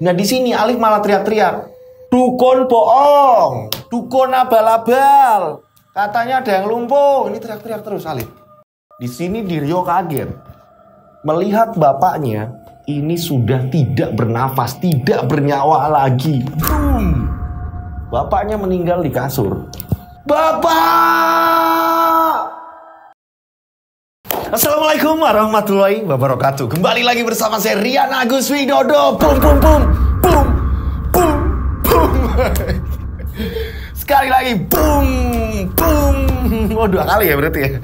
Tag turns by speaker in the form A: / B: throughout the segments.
A: Nah di sini Alif malah teriak-teriak, dukun bohong, dukun abal-abal, katanya ada yang lumpuh. Ini teriak-teriak terus Alif. Di sini Diryo kaget melihat bapaknya ini sudah tidak bernafas, tidak bernyawa lagi. Bapaknya meninggal di kasur. Bapak! Assalamualaikum warahmatullahi wabarakatuh. Kembali lagi bersama saya Rian Agus Widodo. Bum bum bum bum bum bum. Sekali lagi bum bum. Oh, 2 kali ya berarti ya.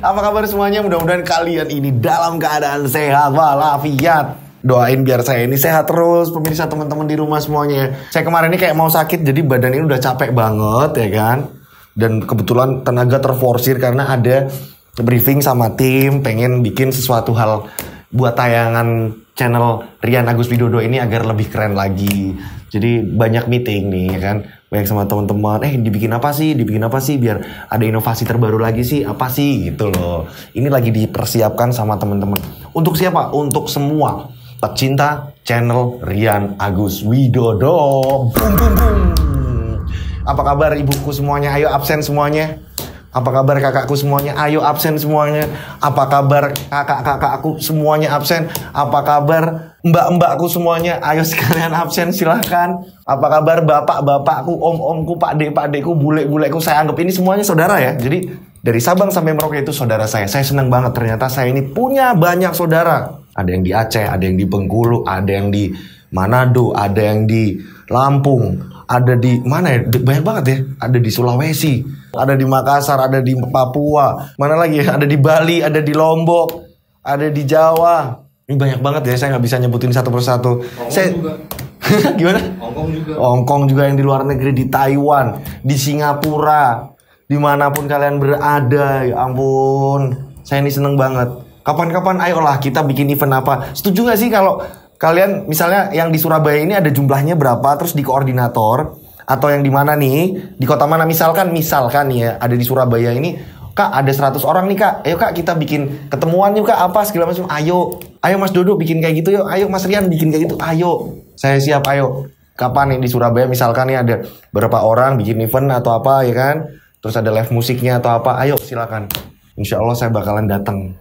A: Apa kabar semuanya? Mudah-mudahan kalian ini dalam keadaan sehat walafiat. Doain biar saya ini sehat terus, pemirsa, teman-teman di rumah semuanya. Saya kemarin ini kayak mau sakit, jadi badan ini udah capek banget ya kan. Dan kebetulan tenaga terforsir karena ada briefing sama tim, pengen bikin sesuatu hal buat tayangan channel Rian Agus Widodo ini agar lebih keren lagi. Jadi banyak meeting nih ya kan, banyak sama teman-teman. Dibikin apa sih biar ada inovasi terbaru lagi sih, apa sih gitu loh. Ini lagi dipersiapkan sama teman-teman. Untuk siapa? Untuk semua pecinta channel Rian Agus Widodo. Bum bum bum. Apa kabar ibuku semuanya? Ayo absen semuanya. Apa kabar kakakku semuanya? Ayo absen semuanya. Apa kabar kakak-kakakku semuanya absen? Apa kabar mbak-mbakku semuanya? Ayo sekalian absen silahkan. Apa kabar bapak-bapakku, om-omku, pakde-pakdeku, bule-buleku? Saya anggap ini semuanya saudara ya. Jadi dari Sabang sampai Merauke itu saudara saya. Saya senang banget ternyata saya ini punya banyak saudara. Ada yang di Aceh, ada yang di Bengkulu, ada yang di Manado, ada yang di Lampung, ada di mana ya? Banyak banget ya. Ada di Sulawesi, ada di Makassar, ada di Papua, mana lagi ya? Ada di Bali, ada di Lombok, ada di Jawa. Ini banyak banget ya. Saya nggak bisa nyebutin satu persatu. Saya juga. Gimana? Hongkong juga yang di luar negeri, di Taiwan, di Singapura, dimanapun kalian berada. Ya ampun, saya ini seneng banget. Kapan-kapan ayolah kita bikin event apa. Setuju gak sih kalau kalian misalnya yang di Surabaya ini ada jumlahnya berapa, terus di koordinator, atau yang di mana nih, di kota mana, misalkan ya, ada di Surabaya ini, Kak ada 100 orang nih Kak, ayo Kak kita bikin ketemuan yuk Kak, apa segala macam, ayo Mas Dodo bikin kayak gitu yuk, ayo Mas Rian bikin kayak gitu, ayo, saya siap, ayo. Kapan nih di Surabaya misalkan nih ada berapa orang bikin event atau apa ya kan, terus ada live musiknya atau apa, ayo silakan. Insya Allah saya bakalan datang.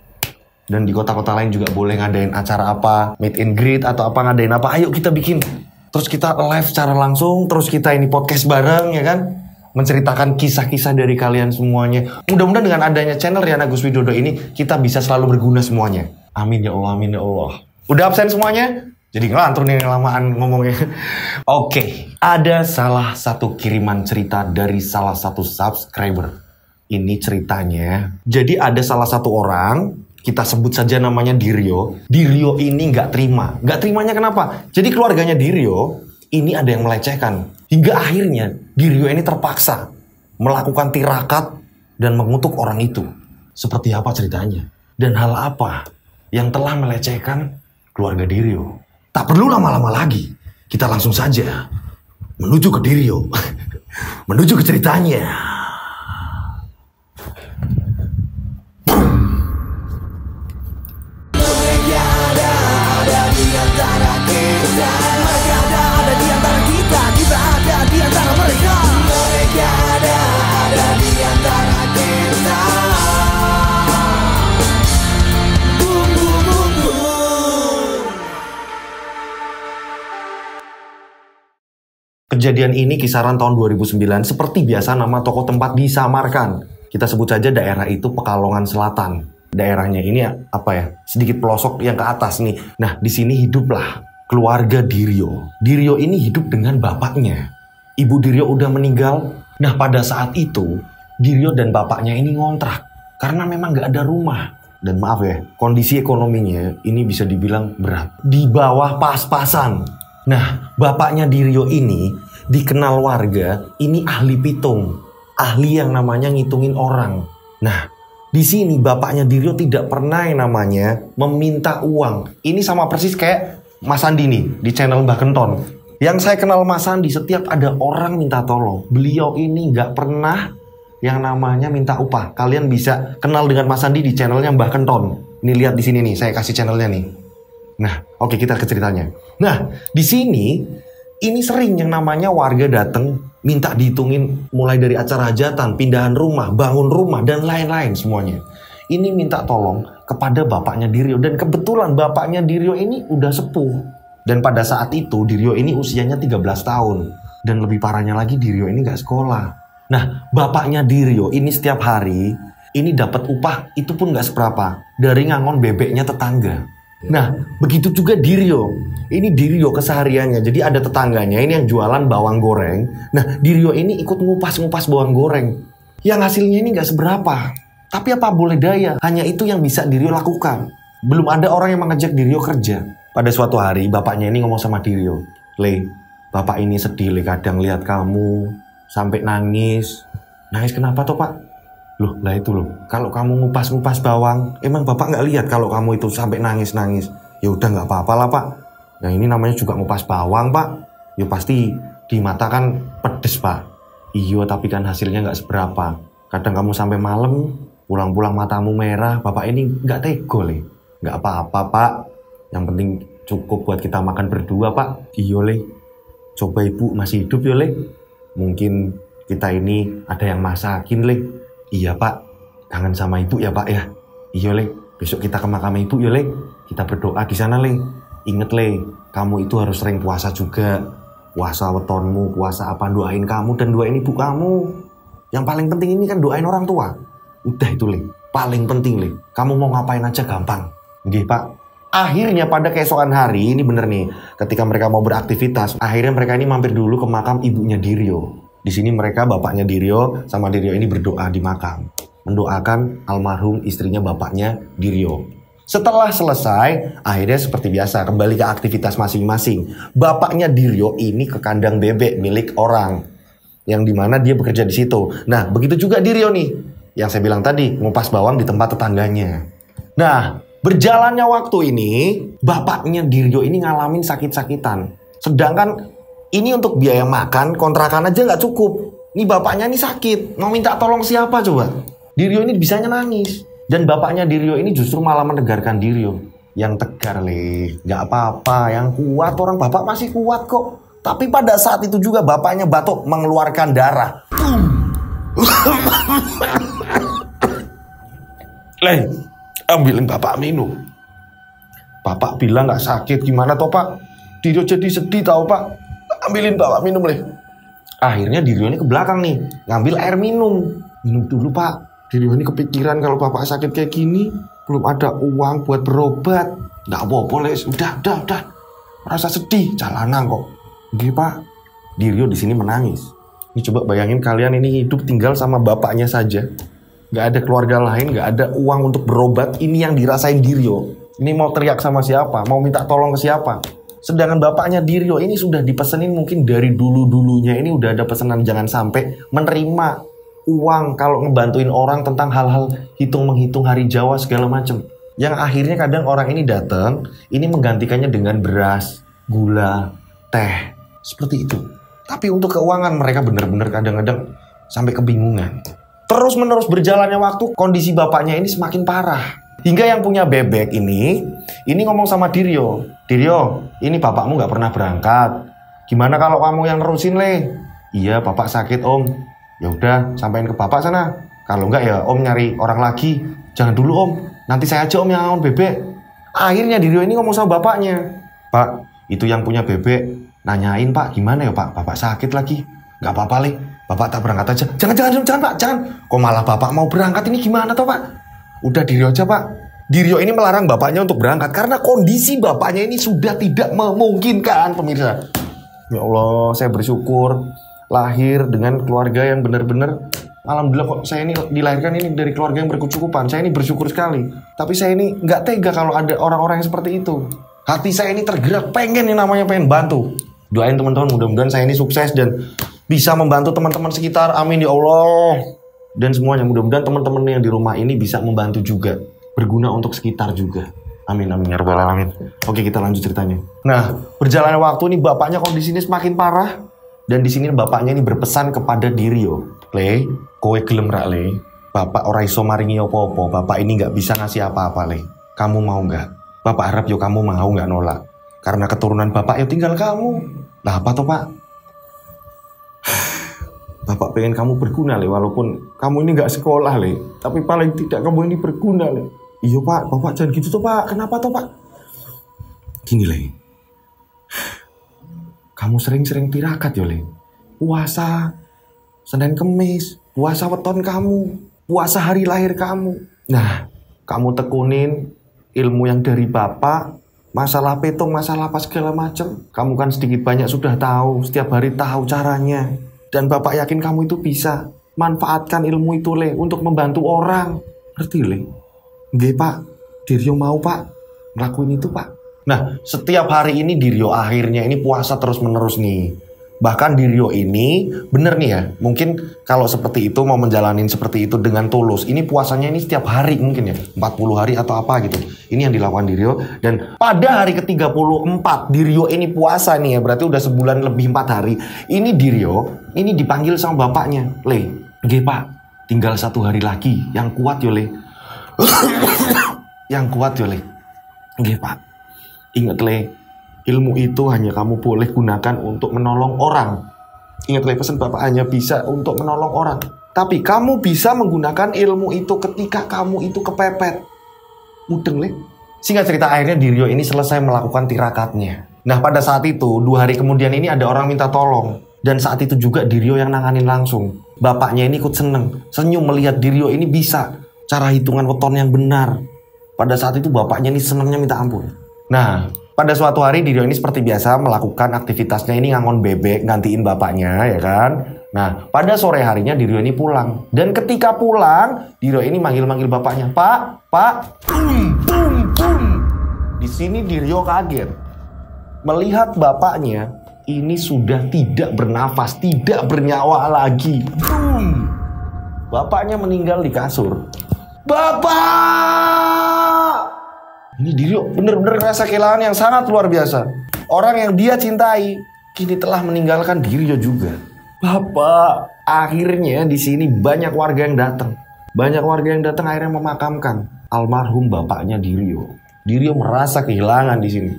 A: Dan di kota-kota lain juga boleh ngadain acara apa, meet and greet atau apa, ngadain apa, ayo kita bikin. Terus kita live secara langsung, terus kita ini podcast bareng ya kan, menceritakan kisah-kisah dari kalian semuanya. Mudah-mudahan dengan adanya channel Rian Agus Widodo ini, kita bisa selalu berguna semuanya. Amin ya Allah, amin ya Allah. Udah absen semuanya? Jadi ngelantur nih kelamaan ngomongnya. Oke, ada salah satu kiriman cerita dari salah satu subscriber. Ini ceritanya, jadi ada salah satu orang, kita sebut saja namanya Diryo. Diryo ini nggak terima. Nggak terimanya kenapa? Jadi keluarganya Diryo ini ada yang melecehkan. Hingga akhirnya Diryo ini terpaksa melakukan tirakat dan mengutuk orang itu. Seperti apa ceritanya? Dan hal apa yang telah melecehkan keluarga Diryo? Tak perlu lama-lama lagi. Kita langsung saja menuju ke Diryo. Menuju ke ceritanya. Kejadian ini kisaran tahun 2009, seperti biasa nama toko tempat disamarkan. Kita sebut saja daerah itu Pekalongan Selatan. Daerahnya ini apa ya? Sedikit pelosok yang ke atas nih. Nah, di sini hiduplah keluarga Diryo. Diryo ini hidup dengan bapaknya. Ibu Diryo udah meninggal. Nah, pada saat itu Diryo dan bapaknya ini ngontrak karena memang nggak ada rumah. Dan maaf ya, kondisi ekonominya ini bisa dibilang berat. Di bawah pas-pasan. Nah, bapaknya Diryo ini dikenal warga, ini ahli pitung. Ahli yang namanya ngitungin orang. Nah, di sini bapaknya Diryo tidak pernah yang namanya meminta uang. Ini sama persis kayak Mas Andi nih, di channel Mbah Kenton. Yang saya kenal Mas Andi, setiap ada orang minta tolong, beliau ini nggak pernah yang namanya minta upah. Kalian bisa kenal dengan Mas Andi di channelnya Mbah Kenton. Ini lihat di sini nih, saya kasih channelnya nih. Nah, oke, kita ke ceritanya. Nah, di sini ini sering yang namanya warga datang minta dihitungin mulai dari acara hajatan, pindahan rumah, bangun rumah, dan lain-lain semuanya. Ini minta tolong kepada bapaknya Diryo. Dan kebetulan bapaknya Diryo ini udah sepuh. Dan pada saat itu Diryo ini usianya 13 tahun. Dan lebih parahnya lagi Diryo ini gak sekolah. Nah, bapaknya Diryo ini setiap hari ini dapat upah itu pun gak seberapa dari ngangon bebeknya tetangga. Nah, begitu juga Diryo. Ini Diryo kesehariannya. Jadi ada tetangganya ini yang jualan bawang goreng. Nah, Diryo ini ikut ngupas-ngupas bawang goreng. Yang hasilnya ini gak seberapa. Tapi apa boleh daya, hanya itu yang bisa Diryo lakukan. Belum ada orang yang mengajak Diryo kerja. Pada suatu hari, bapaknya ini ngomong sama Diryo. Le, bapak ini sedih le kadang lihat kamu sampai nangis. Nangis kenapa toh pak? Loh, lah itu loh. Kalau kamu ngupas-ngupas bawang, emang bapak nggak lihat kalau kamu itu sampai nangis-nangis? Ya udah nggak apa-apa lah pak. Nah ini namanya juga ngupas bawang pak. Ya pasti di mata kan pedes pak. Iya tapi kan hasilnya nggak seberapa. Kadang kamu sampai malam, pulang-pulang matamu merah. Bapak ini nggak tego le. Nggak apa-apa pak. Yang penting cukup buat kita makan berdua pak. Iya le. Coba ibu masih hidup ya le. Mungkin kita ini ada yang masakin le. Iya pak, kangen sama ibu ya pak ya. Iya le, besok kita ke makam ibu ya le. Kita berdoa di sana le. Ingat le, kamu itu harus sering puasa juga. Puasa wetonmu, puasa apa, doain kamu dan doain ibu kamu. Yang paling penting ini kan doain orang tua. Udah itu le, paling penting le. Kamu mau ngapain aja gampang. Nggih pak. Akhirnya pada keesokan hari, ini bener nih, ketika mereka mau beraktivitas, akhirnya mereka ini mampir dulu ke makam ibunya Diryo. Di sini mereka bapaknya Diryo sama Diryo ini berdoa di makam. Mendoakan almarhum istrinya bapaknya Diryo. Setelah selesai, akhirnya seperti biasa kembali ke aktivitas masing-masing. Bapaknya Diryo ini ke kandang bebek milik orang. Yang dimana dia bekerja di situ. Nah, begitu juga Diryo nih. Yang saya bilang tadi, ngupas bawang di tempat tetangganya. Nah, berjalannya waktu ini, bapaknya Diryo ini ngalamin sakit-sakitan. Sedangkan ini untuk biaya makan, kontrakan aja nggak cukup. Ini bapaknya ini sakit. Mau minta tolong siapa coba? Diryo ini bisanya nangis. Dan bapaknya Diryo ini justru malah menegarkan Diryo. Yang tegar le. Nggak apa-apa. Yang kuat. Orang bapak masih kuat kok. Tapi pada saat itu juga bapaknya batuk mengeluarkan darah. Le, ambilin bapak minum. Bapak bilang nggak sakit. Gimana toh pak? Diryo jadi sedih tahu pak. Ambilin bapak minum le. Akhirnya Diryo ini ke belakang nih, ngambil air minum. Minum dulu pak. Diryo ini kepikiran kalau bapak sakit kayak gini, belum ada uang buat berobat. Nggak apa-apa le, udah. Merasa sedih, jalanan kok. Gini pak. Diryo di sini menangis. Ini coba bayangin kalian ini hidup tinggal sama bapaknya saja. Nggak ada keluarga lain, nggak ada uang untuk berobat. Ini yang dirasain Diryo. Ini mau teriak sama siapa? Mau minta tolong ke siapa? Sedangkan bapaknya Diryo ini sudah dipesenin mungkin dari dulu-dulunya. Ini udah ada pesanan jangan sampai menerima uang kalau ngebantuin orang tentang hal-hal hitung-menghitung hari Jawa segala macam. Yang akhirnya kadang orang ini datang, ini menggantikannya dengan beras, gula, teh. Seperti itu. Tapi untuk keuangan mereka benar-benar kadang-kadang sampai kebingungan. Terus menerus berjalannya waktu, kondisi bapaknya ini semakin parah. Hingga yang punya bebek ini ngomong sama Diryo. Diryo, ini bapakmu gak pernah berangkat. Gimana kalau kamu yang nerusin le? Iya, bapak sakit om. Ya udah, sampaikan ke bapak sana. Kalau enggak ya om nyari orang lagi. Jangan dulu om, nanti saya aja om yang ngangon bebek. Akhirnya Diryo ini ngomong sama bapaknya. Pak, itu yang punya bebek nanyain pak, gimana ya pak? Bapak sakit lagi. Gak apa-apa le, bapak tak berangkat aja. Jangan pak, jangan. Kok malah bapak mau berangkat ini gimana toh pak? Udah Diryo aja pak. Diryo ini melarang bapaknya untuk berangkat karena kondisi bapaknya ini sudah tidak memungkinkan pemirsa. Ya Allah, saya bersyukur lahir dengan keluarga yang benar-benar, alhamdulillah kok saya ini dilahirkan ini dari keluarga yang berkecukupan. Saya ini bersyukur sekali. Tapi saya ini nggak tega kalau ada orang-orang yang seperti itu. Hati saya ini tergerak, pengen yang namanya pengen bantu. Doain teman-teman, mudah-mudahan saya ini sukses dan bisa membantu teman-teman sekitar. Amin ya Allah. Dan semuanya mudah-mudahan teman-teman yang di rumah ini bisa membantu juga, berguna untuk sekitar juga. Amin amin ya rabbal alamin. Oke, kita lanjut ceritanya. Nah, berjalannya waktu ini bapaknya kondisinya semakin parah dan di sini bapaknya ini berpesan kepada Diryo, "Le, kowe gelem rak le? Bapak ora iso maringi apa-apa. Bapak ini nggak bisa ngasih apa-apa le. Kamu mau nggak? Bapak harap yo kamu mau nggak nolak. Karena keturunan bapak ya tinggal kamu. Lah apa toh pak? Bapak pengen kamu berguna Le, walaupun kamu ini gak sekolah Le, tapi paling tidak kamu ini berguna Le. Iya pak, bapak jangan gitu toh pak. Kenapa toh pak? Gini Le, kamu sering-sering tirakat ya Le. Puasa Senin Kemis, puasa weton kamu, puasa hari lahir kamu. Nah, kamu tekunin ilmu yang dari bapak, masalah petung, masalah apa segala macam. Kamu kan sedikit banyak sudah tahu, setiap hari tahu caranya. Dan bapak yakin kamu itu bisa. Manfaatkan ilmu itu Le, untuk membantu orang. Ngerti Le? Nggih pak, Diryo mau pak ngelakuin itu pak. Nah, setiap hari ini Diryo akhirnya ini puasa terus menerus nih. Bahkan Diryo ini bener nih ya, mungkin kalau seperti itu mau menjalanin seperti itu dengan tulus, ini puasanya ini setiap hari mungkin ya, 40 hari atau apa gitu. Ini yang dilakukan Diryo. Dan pada hari ke-34 Diryo ini puasa nih ya, berarti udah sebulan lebih 4 hari. Ini Diryo ini dipanggil sama bapaknya. Le, nggih pak, tinggal 1 hari lagi, yang kuat yo Le. Yang kuat yo Le. Nggih pak, ingat Le, ilmu itu hanya kamu boleh gunakan untuk menolong orang. Ingat Le, pesan bapak hanya bisa untuk menolong orang. Tapi kamu bisa menggunakan ilmu itu ketika kamu itu kepepet. Mudeng Le. Singkat cerita akhirnya Diryo ini selesai melakukan tirakatnya. Nah pada saat itu 2 hari kemudian ini ada orang minta tolong. Dan saat itu juga Diryo yang nanganin langsung. Bapaknya ini ikut seneng, senyum melihat Diryo ini bisa cara hitungan weton yang benar. Pada saat itu bapaknya ini senengnya minta ampun. Nah, pada suatu hari Diryo ini seperti biasa melakukan aktivitasnya ini ngangon bebek, gantiin bapaknya ya kan. Nah, pada sore harinya Diryo ini pulang. Dan ketika pulang, Diryo ini manggil-manggil bapaknya. Pak, bum, bum, bum. Di sini Diryo kaget. Melihat bapaknya ini sudah tidak bernafas, tidak bernyawa lagi. Bum. Bapaknya meninggal di kasur. Bapak! Ini Diryo bener-bener rasa kehilangan yang sangat luar biasa. Orang yang dia cintai kini telah meninggalkan Diryo juga. Bapak, akhirnya di sini banyak warga yang datang. Banyak warga yang datang akhirnya memakamkan almarhum bapaknya Diryo. Diryo merasa kehilangan di sini.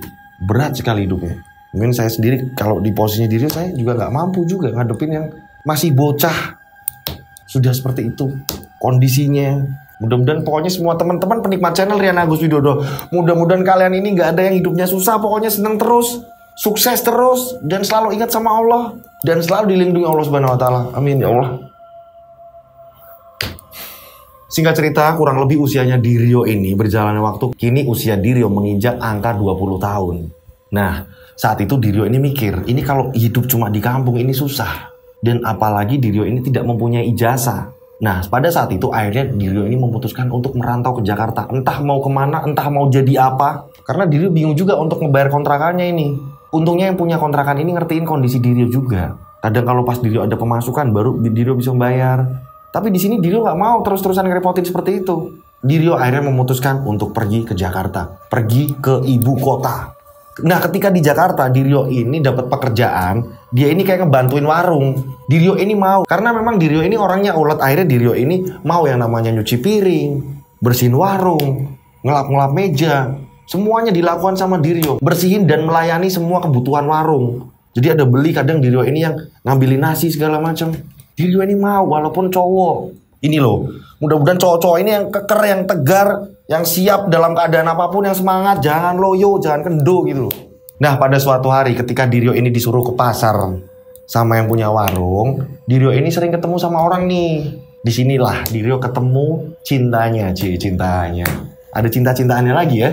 A: Berat sekali hidupnya. Mungkin saya sendiri kalau di posisinya Diryo saya juga nggak mampu juga ngadepin yang masih bocah. Sudah seperti itu kondisinya. Mudah-mudahan pokoknya semua teman-teman penikmat channel Rian Agus Widodo, mudah-mudahan kalian ini nggak ada yang hidupnya susah, pokoknya senang terus, sukses terus, dan selalu ingat sama Allah, dan selalu dilindungi Allah Subhanahu Wa Taala. Amin ya Allah. Singkat cerita, kurang lebih usianya Diryo ini berjalannya waktu, kini usia Diryo menginjak angka 20 tahun. Nah, saat itu Diryo ini mikir, ini kalau hidup cuma di kampung ini susah, dan apalagi Diryo ini tidak mempunyai ijazah. Nah, pada saat itu akhirnya Diryo ini memutuskan untuk merantau ke Jakarta. Entah mau kemana, entah mau jadi apa. Karena Diryo bingung juga untuk ngebayar kontrakannya ini. Untungnya yang punya kontrakan ini ngertiin kondisi Diryo juga. Kadang kalau pas Diryo ada pemasukan, baru Diryo bisa membayar. Tapi di sini Diryo nggak mau terus-terusan ngerepotin seperti itu. Diryo akhirnya memutuskan untuk pergi ke Jakarta. Pergi ke ibu kota. Nah, ketika di Jakarta, Diryo ini dapat pekerjaan. Dia ini kayak ngebantuin warung. Diryo ini mau. Karena memang Diryo ini orangnya ulet. Akhirnya Diryo ini mau yang namanya nyuci piring, bersihin warung, ngelap-ngelap meja. Semuanya dilakukan sama Diryo. Bersihin dan melayani semua kebutuhan warung. Jadi ada beli kadang Diryo ini yang ngambilin nasi segala macam. Diryo ini mau walaupun cowok. Ini loh, mudah-mudahan cowok-cowok ini yang keker, yang tegar, yang siap dalam keadaan apapun, yang semangat, jangan loyo, jangan kendo gitu loh. Nah, pada suatu hari ketika Diryo ini disuruh ke pasar sama yang punya warung, Diryo ini sering ketemu sama orang nih. Disinilah Diryo ketemu cintanya, cintanya. Ada cinta-cintaannya lagi ya.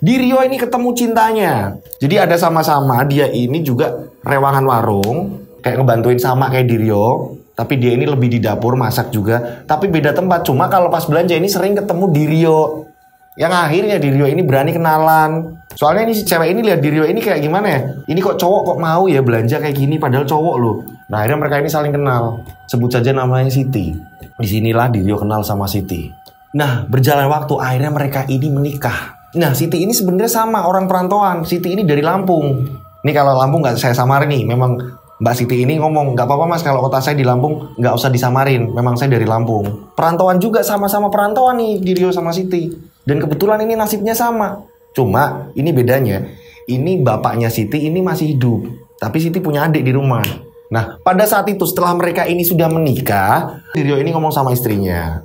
A: Diryo ini ketemu cintanya. Jadi ada sama-sama, dia ini juga rewangan warung, kayak ngebantuin sama kayak Diryo. Tapi dia ini lebih di dapur, masak juga. Tapi beda tempat. Cuma kalau pas belanja ini sering ketemu Diryo. Yang akhirnya Diryo ini berani kenalan. Soalnya ini si cewek ini lihat Diryo ini kayak gimana ya. Ini kok cowok kok mau ya belanja kayak gini padahal cowok loh. Nah akhirnya mereka ini saling kenal. Sebut saja namanya Siti. Disinilah Diryo kenal sama Siti. Nah berjalan waktu akhirnya mereka ini menikah. Nah Siti ini sebenarnya sama orang perantauan. Siti ini dari Lampung. Ini kalau Lampung nggak saya samarin nih. Memang Mbak Siti ini ngomong, gak apa-apa mas kalau kota saya di Lampung gak usah disamarin, memang saya dari Lampung. Perantauan juga sama-sama perantauan nih Diryo sama Siti. Dan kebetulan ini nasibnya sama. Cuma ini bedanya, ini bapaknya Siti ini masih hidup. Tapi Siti punya adik di rumah. Nah, pada saat itu setelah mereka ini sudah menikah, Diryo ini ngomong sama istrinya,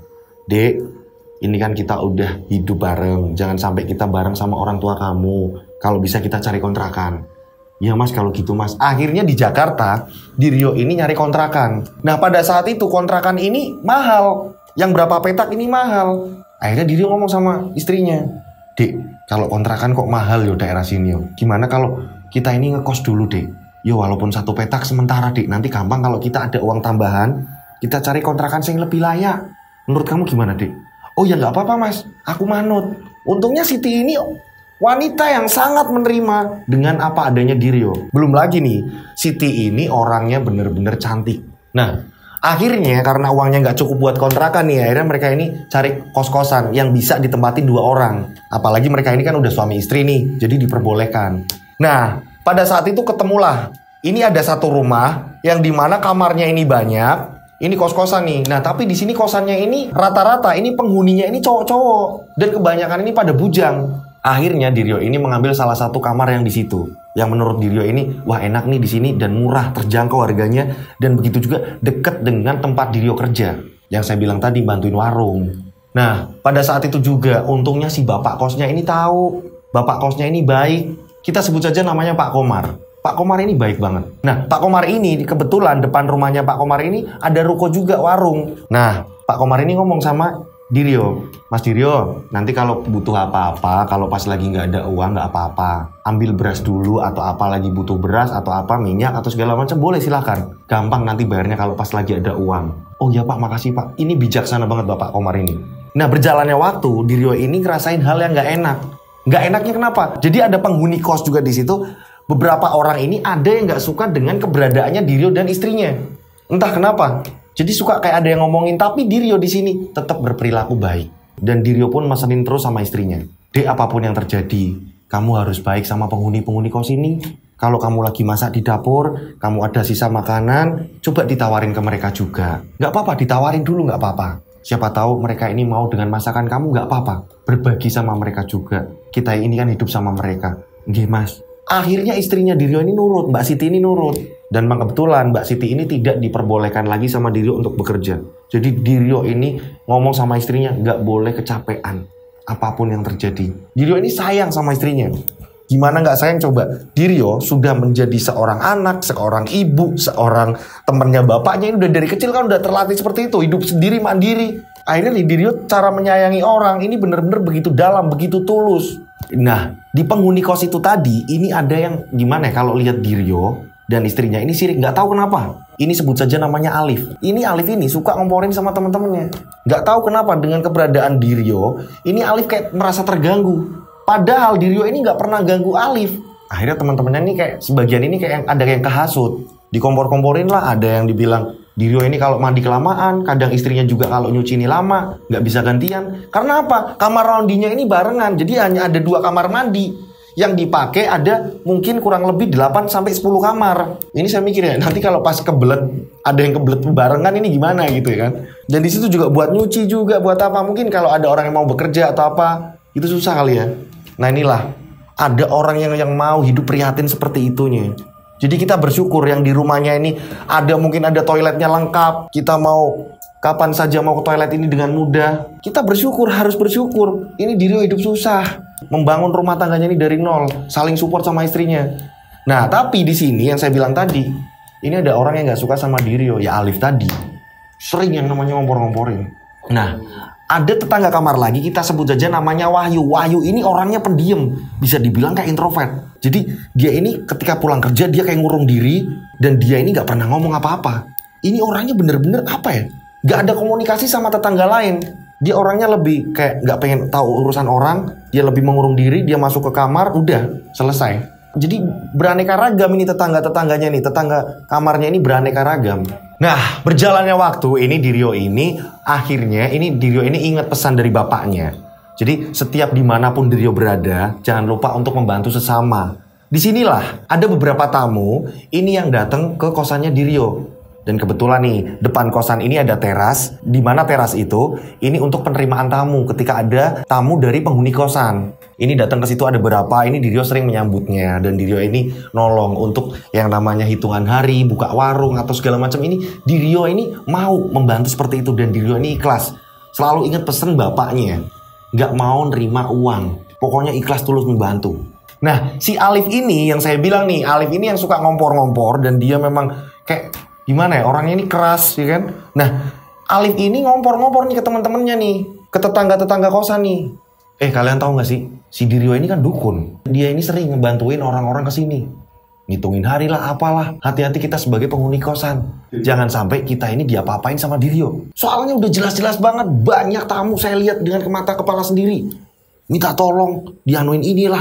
A: "Dek, ini kan kita udah hidup bareng. Jangan sampai kita bareng sama orang tua kamu. Kalau bisa kita cari kontrakan." "Ya mas, kalau gitu mas." Akhirnya di Jakarta, Diryo ini nyari kontrakan. Nah, pada saat itu kontrakan ini mahal. Yang berapa petak ini mahal. Akhirnya Diryo ngomong sama istrinya, "Dek, kalau kontrakan kok mahal yo daerah sini yo. Gimana kalau kita ini ngekos dulu, Dek? Yo walaupun 1 petak sementara, Dek. Nanti gampang kalau kita ada uang tambahan, kita cari kontrakan yang lebih layak. Menurut kamu gimana, Dek?" "Oh ya nggak apa-apa mas, aku manut." Untungnya Siti ini wanita yang sangat menerima dengan apa adanya Diryo. Belum lagi nih, Siti ini orangnya bener-bener cantik. Nah, akhirnya karena uangnya nggak cukup buat kontrakan nih, akhirnya mereka ini cari kos-kosan yang bisa ditempatin 2 orang. Apalagi mereka ini kan udah suami istri nih, jadi diperbolehkan. Nah, pada saat itu ketemulah. Ini ada satu rumah yang dimana kamarnya ini banyak. Ini kos-kosan nih. Nah, tapi di sini kosannya ini rata-rata ini penghuninya ini cowok-cowok dan kebanyakan ini pada bujang. Akhirnya Diryo ini mengambil salah satu kamar yang di situ. Yang menurut Diryo ini, wah enak nih di sini dan murah, terjangkau harganya, dan begitu juga dekat dengan tempat Diryo kerja. Yang saya bilang tadi, bantuin warung. Nah, pada saat itu juga untungnya si bapak kosnya ini tahu. Bapak kosnya ini baik. Kita sebut saja namanya Pak Komar. Pak Komar ini baik banget. Nah, Pak Komar ini kebetulan depan rumahnya Pak Komar ini ada ruko juga, warung. Nah, Pak Komar ini ngomong sama Diryo, "Mas Diryo, nanti kalau butuh apa-apa, kalau pas lagi nggak ada uang nggak apa-apa, ambil beras dulu atau apa lagi butuh beras atau apa minyak atau segala macam boleh silakan. Gampang nanti bayarnya kalau pas lagi ada uang." "Oh ya Pak, makasih Pak." Ini bijaksana banget Bapak Komar ini. Nah, berjalannya waktu, Diryo ini ngerasain hal yang nggak enak. Nggak enaknya kenapa? Jadi ada penghuni kos juga di situ. Beberapa orang ini ada yang nggak suka dengan keberadaannya Diryo dan istrinya. Entah kenapa. Jadi suka kayak ada yang ngomongin, tapi Diryo di sini tetap berperilaku baik. Dan Diryo pun mesenin terus sama istrinya, "Dek, apapun yang terjadi, kamu harus baik sama penghuni-penghuni kos ini. Kalau kamu lagi masak di dapur, kamu ada sisa makanan, coba ditawarin ke mereka juga. Nggak apa-apa, ditawarin dulu nggak apa-apa. Siapa tahu mereka ini mau dengan masakan kamu, nggak apa-apa. Berbagi sama mereka juga. Kita ini kan hidup sama mereka." "Nggih mas." Akhirnya istrinya Diryo ini nurut, Mbak Siti ini nurut. Dan kebetulan Mbak Siti ini tidak diperbolehkan lagi sama Diryo untuk bekerja. Jadi Diryo ini ngomong sama istrinya, nggak boleh kecapean apapun yang terjadi. Diryo ini sayang sama istrinya. Gimana nggak sayang coba? Diryo sudah menjadi seorang anak, seorang ibu, seorang temannya bapaknya. Ini udah dari kecil kan udah terlatih seperti itu, hidup sendiri, mandiri. Akhirnya di Diryo cara menyayangi orang ini bener-bener begitu dalam, begitu tulus. Nah, di penghuni kos itu tadi, ini ada yang gimana ya, kalau lihat Diryo dan istrinya ini sirik, nggak tahu kenapa. Ini sebut saja namanya Alif. Ini Alif ini suka ngomporin sama teman-temannya. Nggak tahu kenapa dengan keberadaan Diryo, ini Alif kayak merasa terganggu. Padahal Diryo ini nggak pernah ganggu Alif. Akhirnya teman-temannya ini kayak sebagian ini kayak ada yang kehasut. Dikompor-komporin lah, ada yang dibilang Diryo ini kalau mandi kelamaan, kadang istrinya juga kalau nyuci ini lama, nggak bisa gantian. Karena apa? Kamar mandinya ini barengan, jadi hanya ada 2 kamar mandi. Yang dipakai ada mungkin kurang lebih 8-10 kamar. Ini saya mikir ya, nanti kalau pas kebelet, ada yang kebelet barengan ini gimana gitu ya kan. Dan di situ juga buat nyuci juga, buat apa. Mungkin kalau ada orang yang mau bekerja atau apa, itu susah kali ya. Nah inilah, ada orang yang mau hidup prihatin seperti itunya. Jadi kita bersyukur yang di rumahnya ini ada, mungkin ada toiletnya lengkap. Kita mau kapan saja mau ke toilet ini dengan mudah. Kita bersyukur, harus bersyukur. Ini Diryo hidup susah, membangun rumah tangganya ini dari nol, saling support sama istrinya. Nah, tapi di sini yang saya bilang tadi, ini ada orang yang nggak suka sama Diryo, ya Alif tadi. Sering yang namanya ngompor-ngomporin. Nah, ada tetangga kamar lagi, kita sebut saja namanya Wahyu. Wahyu ini orangnya pendiam, bisa dibilang kayak introvert. Jadi dia ini ketika pulang kerja dia kayak ngurung diri, dan dia ini nggak pernah ngomong apa-apa. Ini orangnya bener-bener apa ya? Nggak ada komunikasi sama tetangga lain. Dia orangnya lebih kayak nggak pengen tahu urusan orang. Dia lebih mengurung diri, dia masuk ke kamar, udah selesai. Jadi beraneka ragam ini tetangga-tetangganya nih, tetangga kamarnya ini beraneka ragam. Nah, berjalannya waktu ini Diryo ini akhirnya Diryo ini ingat pesan dari bapaknya. Jadi setiap dimanapun Diryo berada, jangan lupa untuk membantu sesama. Disinilah ada beberapa tamu ini yang datang ke kosannya Diryo. Dan kebetulan nih, depan kosan ini ada teras, di mana teras itu ini untuk penerimaan tamu ketika ada tamu dari penghuni kosan. Ini datang ke situ ada berapa, ini Dirio sering menyambutnya. Dan Dirio ini nolong untuk yang namanya hitungan hari, buka warung atau segala macam ini. Dirio ini mau membantu seperti itu dan Dirio ini ikhlas. Selalu ingat pesan bapaknya, nggak mau nerima uang. Pokoknya ikhlas tulus membantu. Nah, si Alif ini yang saya bilang nih, Alif ini yang suka ngompor-ngompor dan dia memang kayak gimana ya, orangnya ini keras ya kan. Nah, Alif ini ngompor-ngompor nih ke teman-temannya nih, ke tetangga-tetangga kosan nih. Kalian tahu nggak sih, si Dirio ini kan dukun. Dia ini sering ngebantuin orang-orang kesini, ngitungin hari lah, apalah. Hati-hati kita sebagai penghuni kosan, jangan sampai kita ini diapa-apain sama Dirio. Soalnya udah jelas-jelas banget, banyak tamu saya lihat dengan mata kepala sendiri, minta tolong, dianuin inilah,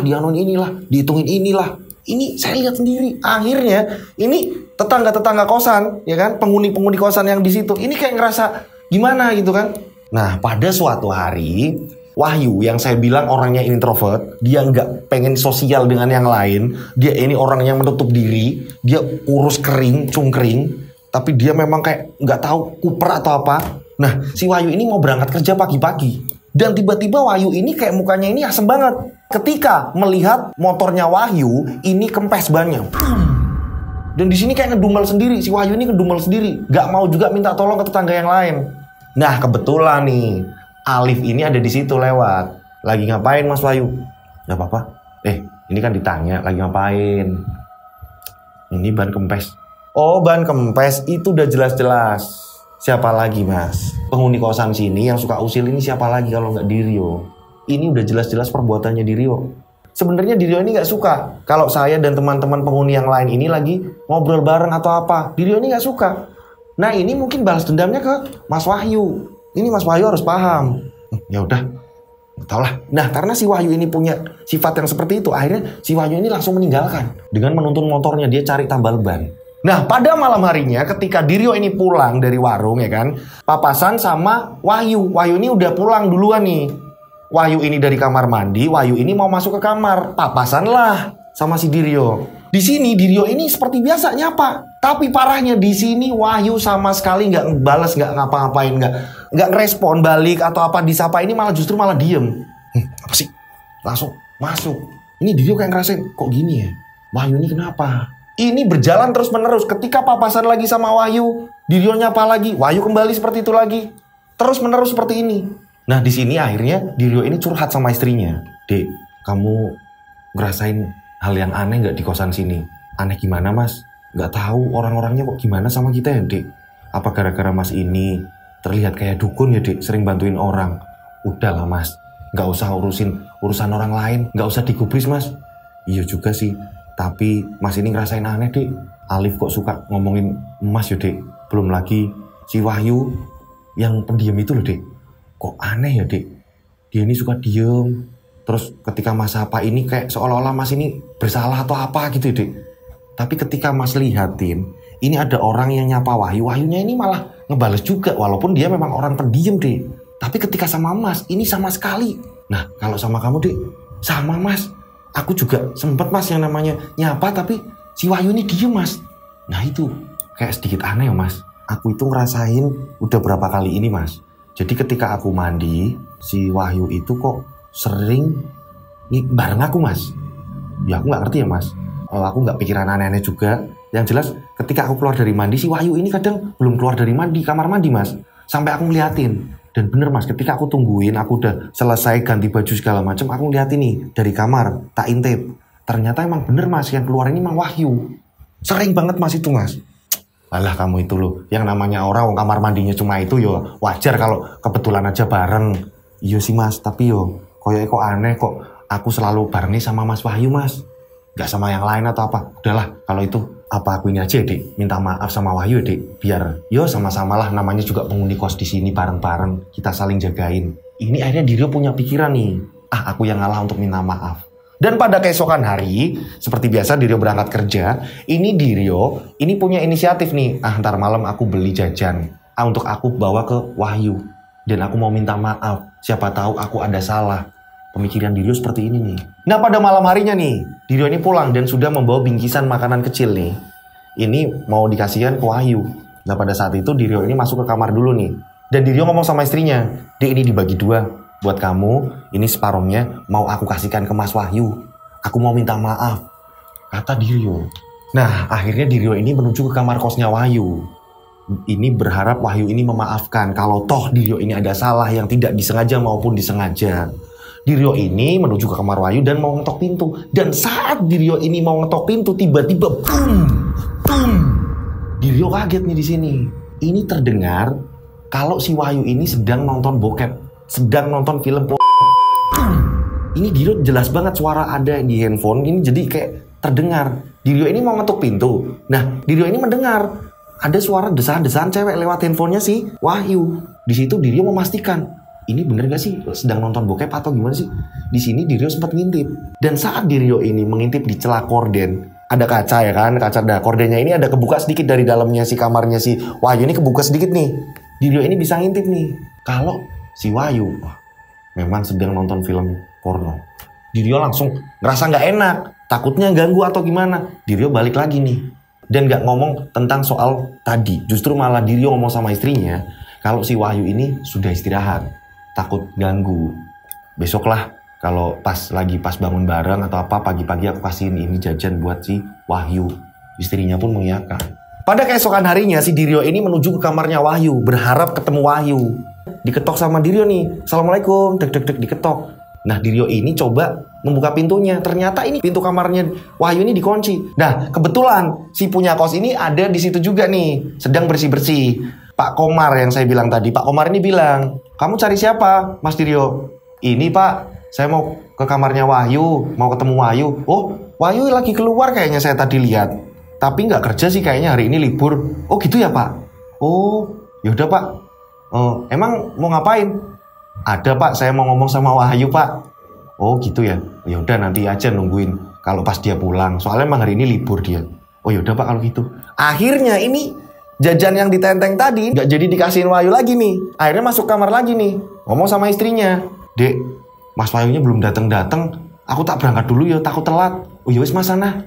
A: dihitungin inilah. Ini saya lihat sendiri. Akhirnya ini tetangga-tetangga kosan, ya kan, penghuni-penghuni kosan yang di situ, ini kayak ngerasa gimana gitu kan. Nah, pada suatu hari Wahyu yang saya bilang orangnya introvert, dia nggak pengen sosial dengan yang lain, dia ini orang yang menutup diri, dia kurus kering, cungkring, tapi dia memang kayak nggak tahu kuper atau apa. Nah, si Wahyu ini mau berangkat kerja pagi-pagi, dan tiba-tiba Wahyu ini kayak mukanya ini asem banget. Ketika melihat motornya Wahyu, ini kempes bannya. Dan di sini kayak ngedumel sendiri, si Wahyu ini ngedumel sendiri, nggak mau juga minta tolong ke tetangga yang lain. Nah, kebetulan nih, Alif ini ada di situ lewat. Lagi ngapain Mas Wahyu? Gak apa-apa. Ini kan ditanya lagi ngapain. Ini ban kempes. Oh, ban kempes itu udah jelas-jelas. Siapa lagi Mas? Penghuni kosan sini yang suka usil ini siapa lagi kalau nggak Dirio? Ini udah jelas-jelas perbuatannya Dirio. Sebenarnya Dirio ini nggak suka kalau saya dan teman-teman penghuni yang lain ini lagi ngobrol bareng atau apa. Dirio ini nggak suka. Nah, ini mungkin balas dendamnya ke Mas Wahyu. Ini Mas Wahyu harus paham. Ya udah, tau lah. Nah, karena si Wahyu ini punya sifat yang seperti itu, akhirnya si Wahyu ini langsung meninggalkan dengan menuntun motornya, dia cari tambal ban. Nah, pada malam harinya ketika Dirio ini pulang dari warung ya kan, papasan sama Wahyu. Wahyu ini udah pulang duluan nih. Wahyu ini dari kamar mandi, Wahyu ini mau masuk ke kamar, papasan lah sama si Dirio. Di sini Dirio ini seperti biasa nyapa, tapi parahnya di sini Wahyu sama sekali nggak ngebales, nggak ngapa-ngapain, nggak ngerespon balik atau apa, disapa ini malah justru malah diem. Apa sih? Langsung masuk. Ini Dirio kayak ngerasain kok gini ya? Wahyu ini kenapa? Ini berjalan terus menerus. Ketika papasan lagi sama Wahyu, Dirio nyapa lagi, Wahyu kembali seperti itu lagi, terus menerus seperti ini. Nah, di sini akhirnya Dirio ini curhat sama istrinya. Dek, kamu ngerasain hal yang aneh nggak di kosan sini? Aneh gimana Mas? Nggak tahu orang-orangnya kok gimana sama kita ya Dek? Apa gara-gara Mas ini terlihat kayak dukun ya Dek? Sering bantuin orang. Udahlah Mas, nggak usah urusan orang lain, nggak usah digubris Mas. Iya juga sih, tapi Mas ini ngerasain aneh Dek. Alif kok suka ngomongin Mas ya Dek. Belum lagi si Wahyu yang pendiam itu loh Dek. Kok aneh ya Dek? Dia ini suka diem. Terus ketika Mas sapa ini kayak seolah-olah Mas ini bersalah atau apa gitu Dek. Tapi ketika Mas lihatin, ini ada orang yang nyapa Wahyu, Wahyunya ini malah ngebales juga walaupun dia memang orang pendiam Dek. Tapi ketika sama Mas, ini sama sekali. Nah, kalau sama kamu Dek, sama Mas. Aku juga sempet Mas yang namanya nyapa tapi si Wahyu ini diem Mas. Nah itu kayak sedikit aneh ya Mas. Aku itu ngerasain udah berapa kali ini Mas. Jadi ketika aku mandi, si Wahyu itu kok sering bareng aku Mas. Ya aku gak ngerti ya Mas. Aku gak pikiran aneh-aneh juga. Yang jelas ketika aku keluar dari mandi, si Wahyu ini kadang belum keluar dari kamar mandi Mas. Sampai aku ngeliatin. Dan bener Mas, ketika aku tungguin, aku udah selesai ganti baju segala macam, aku ngeliatin nih dari kamar, tak intip. Ternyata emang bener Mas, yang keluar ini emang Wahyu. Sering banget Mas itu Mas. Alah kamu itu loh, yang namanya orang kamar mandinya cuma itu yo, wajar kalau kebetulan aja bareng. Iya sih Mas, tapi yo koyoknya kok aneh kok aku selalu bareng nih sama Mas Wahyu Mas. Gak sama yang lain atau apa. Udahlah kalau itu apa aku ini aja Dek, minta maaf sama Wahyu Dek, biar yo sama-sama lah, namanya juga penghuni kos di sini bareng-bareng, kita saling jagain. Ini akhirnya Dirio punya pikiran nih, aku yang ngalah untuk minta maaf. Dan pada keesokan hari, seperti biasa Dirio berangkat kerja, ini Dirio ini punya inisiatif nih, ntar malam aku beli jajan, untuk aku bawa ke Wahyu. Dan aku mau minta maaf, siapa tahu aku ada salah. Pemikiran Dirio seperti ini nih. Nah pada malam harinya nih, Dirio ini pulang dan sudah membawa bingkisan makanan kecil nih. Ini mau dikasihkan ke Wahyu. Nah pada saat itu Dirio ini masuk ke kamar dulu nih. Dan Dirio ngomong sama istrinya, Dek ini dibagi 2. buat kamu, ini separuhnya mau aku kasihkan ke Mas Wahyu. Aku mau minta maaf, kata Diryo. Nah, akhirnya Diryo ini menuju ke kamar kosnya Wahyu. Ini berharap Wahyu ini memaafkan kalau toh Diryo ini ada salah yang tidak disengaja maupun disengaja. Diryo ini menuju ke kamar Wahyu dan mau ngetok pintu. Dan saat Diryo ini mau ngetok pintu, tiba-tiba boom, boom. Diryo kaget nih di sini. Ini terdengar kalau si Wahyu ini sedang nonton bokep, sedang nonton film Ini Diryo jelas banget suara ada di handphone ini, jadi kayak terdengar. Diryo ini mau ngetuk pintu. Nah, Diryo ini mendengar ada suara desahan-desahan cewek lewat handphonenya si Wahyu. Di situ Diryo memastikan, ini bener gak sih sedang nonton bokep atau gimana sih? Di sini Diryo sempat ngintip. Dan saat Diryo ini mengintip di celah korden, ada kaca ya kan, kaca kordennya ini ada kebuka sedikit dari dalamnya si kamarnya si Wahyu ini kebuka sedikit nih. Diryo ini bisa ngintip nih, kalau si Wahyu memang sedang nonton film porno. Diryo langsung ngerasa nggak enak, takutnya ganggu atau gimana. Diryo balik lagi nih. Dan gak ngomong tentang soal tadi. Justru malah Diryo ngomong sama istrinya kalau si Wahyu ini sudah istirahat, takut ganggu. Besoklah kalau pas bangun bareng atau apa, pagi-pagi aku kasihin ini jajan buat si Wahyu. Istrinya pun mengiyakan. Pada keesokan harinya si Diryo ini menuju ke kamarnya Wahyu, berharap ketemu Wahyu. Diketok sama Diryo nih, Assalamualaikum, dek diketok. Nah, Diryo ini coba membuka pintunya. Ternyata ini pintu kamarnya Wahyu ini dikunci. Nah, kebetulan si punya kos ini ada di situ juga nih, sedang bersih-bersih. Pak Komar yang saya bilang tadi. Pak Komar ini bilang, kamu cari siapa, Mas Diryo? Ini Pak, saya mau ke kamarnya Wahyu, mau ketemu Wahyu. Oh, Wahyu lagi keluar kayaknya saya tadi lihat. Tapi nggak kerja sih kayaknya hari ini libur. Oh gitu ya Pak? Oh, yaudah Pak. Emang mau ngapain? Ada Pak, saya mau ngomong sama Wahyu Pak. Oh gitu ya. Ya udah nanti aja nungguin kalau pas dia pulang. Soalnya emang hari ini libur dia. Oh yaudah Pak kalau gitu. Akhirnya ini jajan yang ditenteng tadi nggak jadi dikasihin Wahyu lagi nih. Akhirnya masuk kamar lagi nih. Ngomong sama istrinya. Dek, Mas Wahyunya belum datang. Aku tak berangkat dulu ya, takut telat. Oh ya wis Mas sana.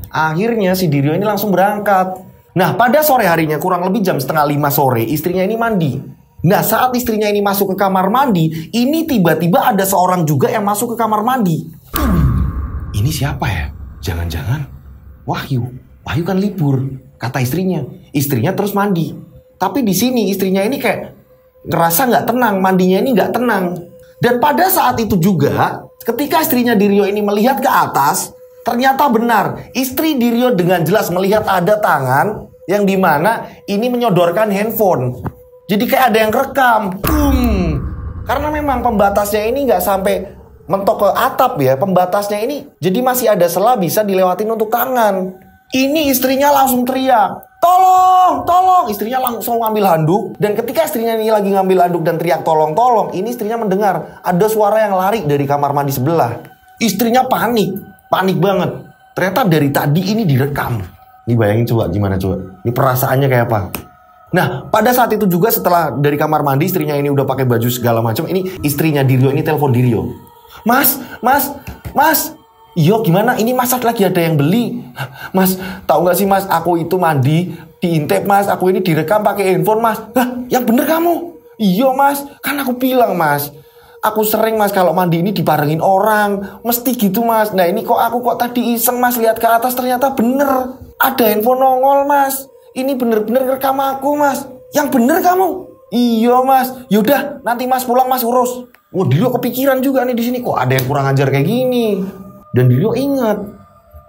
A: Akhirnya si Diryo ini langsung berangkat. Nah pada sore harinya kurang lebih jam 4:30 sore istrinya ini mandi. Nah saat istrinya ini masuk ke kamar mandi, ini tiba-tiba ada seorang juga yang masuk ke kamar mandi. Ini siapa ya? Jangan-jangan Wahyu. Wahyu kan libur, kata istrinya. Istrinya terus mandi. Tapi di sini istrinya ini kayak ngerasa nggak tenang, mandinya ini nggak tenang. Dan pada saat itu juga, ketika istrinya Diryo ini melihat ke atas, ternyata benar, istri Diryo dengan jelas melihat ada tangan yang dimana ini menyodorkan handphone. Jadi kayak ada yang rekam. Karena memang pembatasnya ini nggak sampai mentok ke atap ya. Pembatasnya ini jadi masih ada celah bisa dilewatin untuk tangan. Ini istrinya langsung teriak, tolong, tolong. Istrinya langsung ngambil handuk. Dan ketika istrinya ini lagi ngambil handuk dan teriak tolong, tolong, ini istrinya mendengar ada suara yang lari dari kamar mandi sebelah. Istrinya panik banget. Ternyata dari tadi ini direkam. Ini bayangin coba gimana coba. Ini perasaannya kayak apa. Nah, pada saat itu juga setelah dari kamar mandi istrinya ini udah pakai baju segala macam, ini istrinya Diryo ini telepon Diryo. Mas. Yo gimana? Ini Mas lagi ada yang beli. Mas, tahu nggak sih Mas? Aku itu mandi diintip Mas. Aku ini direkam pakai handphone Mas. Hah, yang bener kamu? Iya Mas. Kan aku bilang Mas. Aku sering Mas kalau mandi ini dibarengin orang. Mesti gitu Mas. Nah ini aku kok tadi iseng Mas lihat ke atas ternyata bener. Ada handphone nongol Mas. Ini bener-bener rekam aku Mas. Yang bener kamu? Iya Mas. Yaudah nanti Mas pulang Mas urus. Wah Diryo kepikiran juga nih di sini kok ada yang kurang ajar kayak gini. Dan Diryo ingat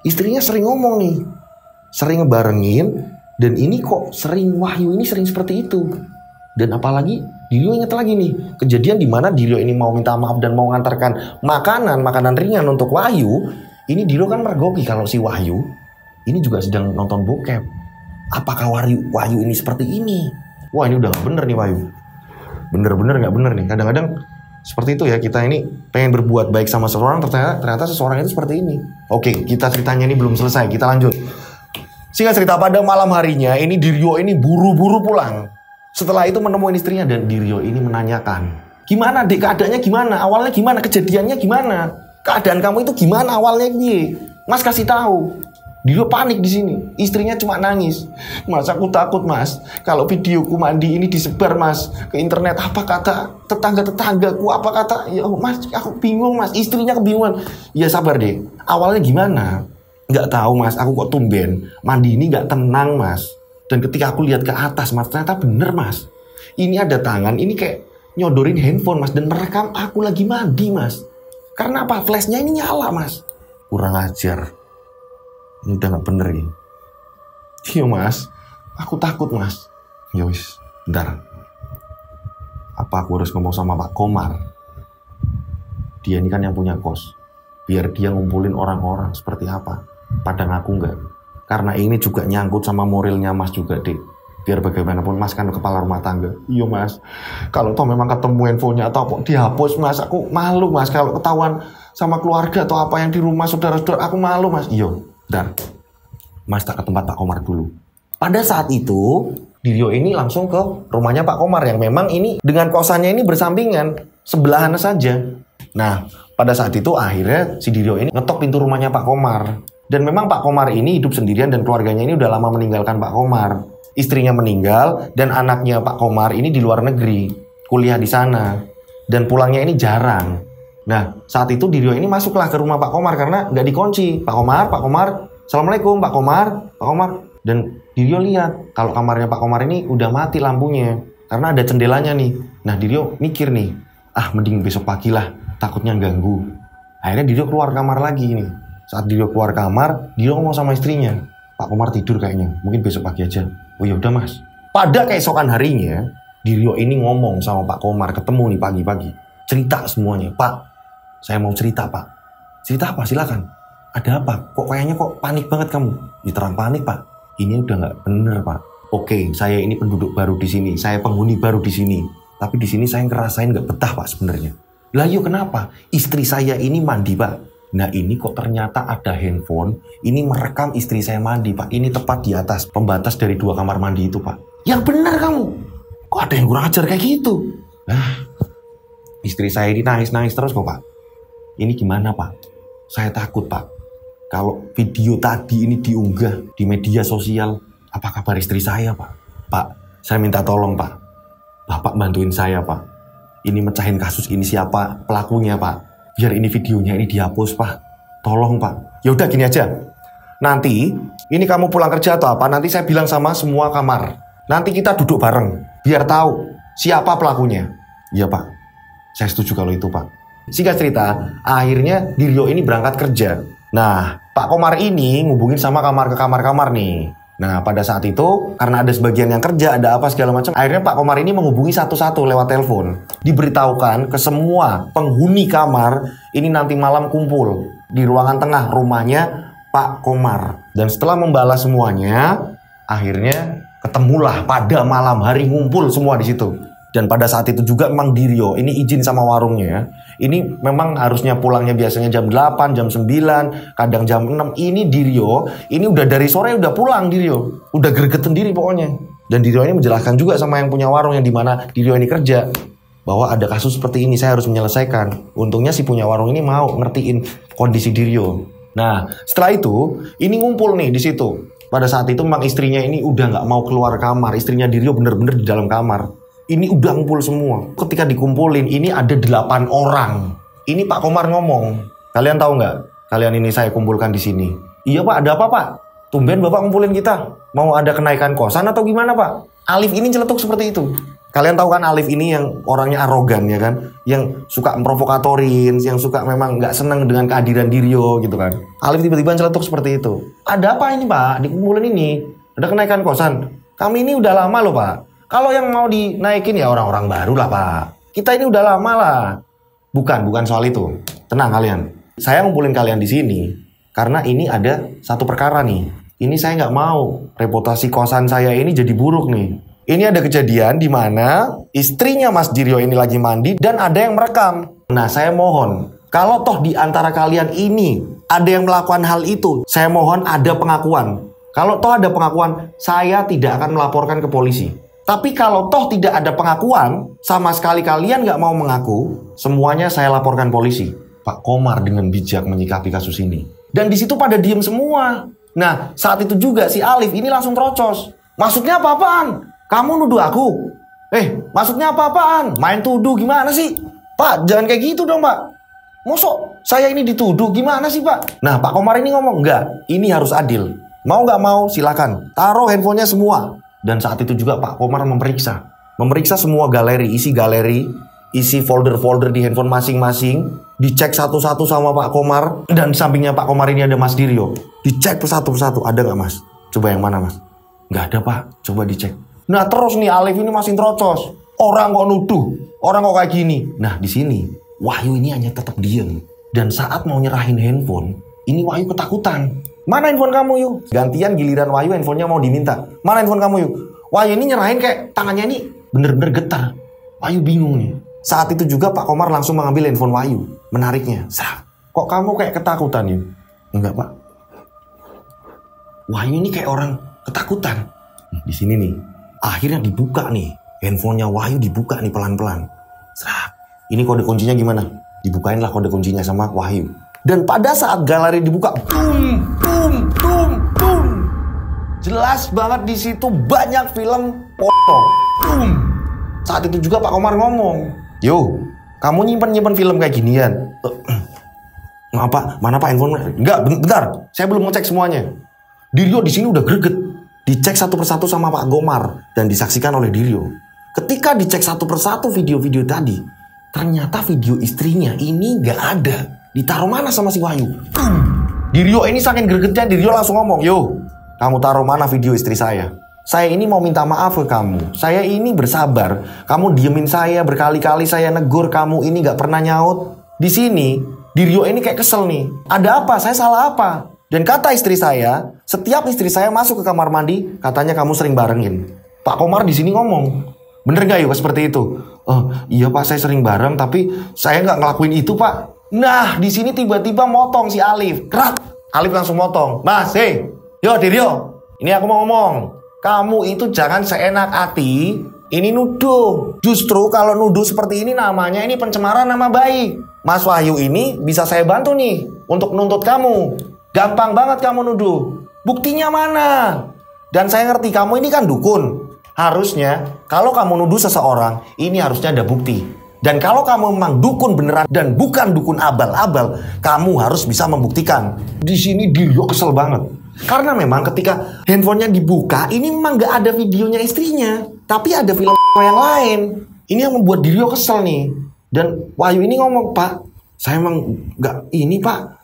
A: istrinya sering ngomong nih, sering ngebarengin. Dan ini kok sering Wahyu ini sering seperti itu. Dan apalagi Diryo ingat lagi nih kejadian di mana Diryo ini mau minta maaf dan mau mengantarkan makanan ringan untuk Wahyu. Ini Diryo kan mergoki kalau si Wahyu ini juga sedang nonton bokep. Apakah Wahyu ini seperti ini? Wah ini udah gak bener nih Wahyu. Bener-bener gak bener nih. Kadang-kadang seperti itu ya, kita ini pengen berbuat baik sama seseorang, ternyata seseorang itu seperti ini. Oke, kita ceritanya ini belum selesai, kita lanjut. Singkat cerita, pada malam harinya ini Diryo ini buru-buru pulang. Setelah itu menemui istrinya dan Diryo ini menanyakan, gimana dek, keadaannya gimana? Awalnya gimana? Kejadiannya gimana? Keadaan kamu itu gimana awalnya? Mas kasih tahu. Dia panik di sini. Istrinya cuma nangis. Mas, aku takut mas. Kalau videoku mandi ini disebar mas ke internet, apa kata tetangga-tetanggaku? Apa kata? Ya mas, aku bingung mas. Istrinya kebingungan. Ya sabar deh. Awalnya gimana? Nggak tahu mas. Aku kok tumben mandi ini nggak tenang mas. Dan ketika aku lihat ke atas mas, ternyata bener mas. Ini ada tangan. Ini kayak nyodorin handphone mas dan merekam aku lagi mandi mas. Karena apa? Flashnya ini nyala mas. Kurang ajar. Ini udah gak bener ini. Iya mas, aku takut mas. Ya wis, bentar. Apa aku harus ngomong sama Pak Komar? Dia ini kan yang punya kos. Biar dia ngumpulin orang-orang seperti apa. Pada ngaku nggak. Karena ini juga nyangkut sama moralnya mas juga deh. Biar bagaimanapun mas kan kepala rumah tangga. Iya mas, kalau toh memang ketemu handphonenya atau apa dihapus mas, aku malu mas. Kalau ketahuan sama keluarga atau apa yang di rumah saudara-saudara, aku malu mas. Iya. Dan mas tak ke tempat Pak Komar dulu. Pada saat itu Diryo ini langsung ke rumahnya Pak Komar yang memang ini dengan kosannya ini bersampingan, sebelahan saja. Nah pada saat itu akhirnya si Diryo ini ngetok pintu rumahnya Pak Komar. Dan memang Pak Komar ini hidup sendirian dan keluarganya ini udah lama meninggalkan Pak Komar. Istrinya meninggal dan anaknya Pak Komar ini di luar negeri, kuliah di sana dan pulangnya ini jarang. Nah, saat itu Diryo ini masuklah ke rumah Pak Komar karena nggak dikunci. Pak Komar, Assalamualaikum Pak Komar. Dan Diryo lihat kalau kamarnya Pak Komar ini udah mati lampunya karena ada jendelanya nih. Nah, Diryo mikir nih, mending besok pagi lah, takutnya ganggu. Akhirnya Diryo keluar kamar lagi nih. Saat Diryo keluar kamar, Diryo ngomong sama istrinya, Pak Komar tidur kayaknya, mungkin besok pagi aja. Oh ya udah mas. Pada keesokan harinya, Diryo ini ngomong sama Pak Komar, ketemu nih pagi-pagi, cerita semuanya. Pak, saya mau cerita pak. Cerita apa? Silakan. Ada apa? Kok kayaknya kok panik banget kamu? Diterang panik pak. Ini udah nggak bener pak. Oke, saya ini penduduk baru di sini. Saya penghuni baru di sini. Tapi di sini saya ngerasain nggak betah pak sebenarnya. Lah yuk kenapa? Istri saya ini mandi pak. Nah ini kok ternyata ada handphone. Ini merekam istri saya mandi pak. Ini tepat di atas pembatas dari 2 kamar mandi itu pak. Yang bener kamu. Kok ada yang kurang ajar kayak gitu? Istri saya ini nangis-nangis terus kok pak. Ini gimana pak? Saya takut pak. Kalau video tadi ini diunggah di media sosial, apa kabar istri saya pak? Pak, saya minta tolong pak. Bapak bantuin saya pak. Ini mecahin kasus ini siapa pelakunya pak. Biar ini videonya ini dihapus pak. Tolong pak. Ya udah gini aja. Nanti ini kamu pulang kerja atau apa? Nanti saya bilang sama semua kamar. Nanti kita duduk bareng. Biar tahu siapa pelakunya. Iya pak. Saya setuju kalau itu pak. Singkat cerita, akhirnya Diryo ini berangkat kerja. Nah, Pak Komar ini ngubungin sama kamar ke kamar-kamar nih. Nah, pada saat itu, karena ada sebagian yang kerja, ada apa segala macam, akhirnya Pak Komar ini menghubungi satu-satu lewat telepon. Diberitahukan ke semua penghuni kamar, ini nanti malam kumpul di ruangan tengah rumahnya Pak Komar. Dan setelah membalas semuanya, akhirnya ketemulah pada malam hari ngumpul semua di situ. Dan pada saat itu juga memang Diryo ini izin sama warungnya. Ini memang harusnya pulangnya biasanya jam 8, jam 9, kadang jam 6. Ini Diryo, ini udah dari sore udah pulang Diryo. Udah gregetan diri pokoknya. Dan Diryo ini menjelaskan juga sama yang punya warung yang dimana Diryo ini kerja. Bahwa ada kasus seperti ini saya harus menyelesaikan. Untungnya si punya warung ini mau ngertiin kondisi Diryo. Nah setelah itu ini ngumpul nih di situ. Pada saat itu memang istrinya ini udah gak mau keluar kamar. Istrinya Diryo bener-bener di dalam kamar. Ini udah ngumpul semua. Ketika dikumpulin, ini ada 8 orang. Ini Pak Komar ngomong, kalian tahu nggak? Kalian ini saya kumpulkan di sini. Iya Pak, ada apa Pak? Tumben Bapak kumpulin kita. Mau ada kenaikan kosan atau gimana Pak? Alif ini celetuk seperti itu. Kalian tahu kan Alif ini yang orangnya arogan ya kan? Yang suka memprovokatorin, yang suka memang nggak senang dengan kehadiran Diryo gitu kan. Alif tiba-tiba celetuk seperti itu. Ada apa ini Pak? Dikumpulin ini. Ada kenaikan kosan. Kami ini udah lama loh Pak. Kalau yang mau dinaikin ya orang-orang baru lah Pak. Kita ini udah lama lah. Bukan soal itu. Tenang kalian. Saya ngumpulin kalian di sini karena ini ada satu perkara nih. Ini saya nggak mau reputasi kosan saya ini jadi buruk nih. Ini ada kejadian di mana istrinya Mas Diryo ini lagi mandi dan ada yang merekam. Nah saya mohon, kalau toh di antara kalian ini ada yang melakukan hal itu, saya mohon ada pengakuan. Kalau toh ada pengakuan, saya tidak akan melaporkan ke polisi. Tapi kalau toh tidak ada pengakuan, sama sekali kalian nggak mau mengaku, semuanya saya laporkan polisi. Pak Komar dengan bijak menyikapi kasus ini. Dan di situ pada diem semua. Nah, saat itu juga si Alif ini langsung terocos. Maksudnya apa-apaan? Kamu nuduh aku? Maksudnya apa-apaan? Main tuduh gimana sih? Pak, jangan kayak gitu dong, Pak. Mosok saya ini dituduh gimana sih, Pak? Nah, Pak Komar ini ngomong, enggak, ini harus adil. Mau nggak mau silakan, taruh handphonenya semua. Dan saat itu juga Pak Komar memeriksa semua galeri, isi folder-folder di handphone masing-masing. Dicek satu-satu sama Pak Komar. Dan di sampingnya Pak Komar ini ada Mas Diryo. Dicek satu-satu, ada nggak Mas? Coba yang mana Mas? Nggak ada Pak, coba dicek. Nah terus nih Alif ini masih terocos. Orang kok nuduh, orang kok kayak gini. Nah di sini Wahyu ini hanya tetap diam. Dan saat mau nyerahin handphone, ini Wahyu ketakutan. Mana handphone kamu yuk? Gantian giliran Wahyu handphonenya mau diminta. Mana handphone kamu yuk? Wahyu ini nyerahin kayak tangannya ini bener-bener getar. Wahyu bingung nih. Saat itu juga Pak Komar langsung mengambil handphone Wahyu. Menariknya. Kok kamu kayak ketakutan yuk? Enggak Pak. Wahyu ini kayak orang ketakutan. Di sini nih. Akhirnya dibuka nih. Handphonenya Wahyu dibuka nih pelan-pelan. Ini kode kuncinya gimana? Dibukainlah kode kuncinya sama Wahyu. Dan pada saat galeri dibuka, boom. Jelas banget di situ banyak film porno. Boom. Saat itu juga Pak Komar ngomong, "Yo, kamu nyimpen film kayak ginian?" "Maaf Pak, mana Pak handphone?" "Enggak, bentar. Saya belum ngecek semuanya." Diryo di sini udah greget. Dicek satu persatu sama Pak Komar dan disaksikan oleh Diryo. Ketika dicek satu persatu video-video tadi, ternyata video istrinya ini nggak ada. Ditaruh mana sama si Wahyu? Diryo ini saking gregetnya, Diryo langsung ngomong, "Yo, kamu taruh mana video istri saya? Saya ini mau minta maaf ke kamu. Saya ini bersabar. Kamu diemin saya berkali-kali, saya negur kamu ini nggak pernah nyaut." Di sini Diryo ini kayak kesel nih. Ada apa? Saya salah apa? Dan kata istri saya, setiap istri saya masuk ke kamar mandi, katanya kamu sering barengin. Pak Komar di sini ngomong, "Bener gak yuk seperti itu?" "Iya Pak, saya sering bareng, tapi saya nggak ngelakuin itu Pak." Nah, di sini tiba-tiba motong si Alif. Kerat. Alif langsung motong. "Mas, yo Diryo, ini aku mau ngomong. Kamu itu jangan seenak hati ini nuduh. Justru kalau nuduh seperti ini namanya ini pencemaran nama baik. Mas Wahyu ini bisa saya bantu nih untuk nuntut kamu. Gampang banget kamu nuduh. Buktinya mana? Dan saya ngerti kamu ini kan dukun. Harusnya kalau kamu nuduh seseorang, ini harusnya ada bukti. Dan kalau kamu memang dukun beneran dan bukan dukun abal-abal, kamu harus bisa membuktikan." Di sini Diryo kesel banget. Karena memang ketika handphonenya dibuka, ini memang nggak ada videonya istrinya. Tapi ada film yang lain. Ini yang membuat Diryo kesel nih. Dan Wahyu ini ngomong, "Pak, saya emang nggak ini Pak.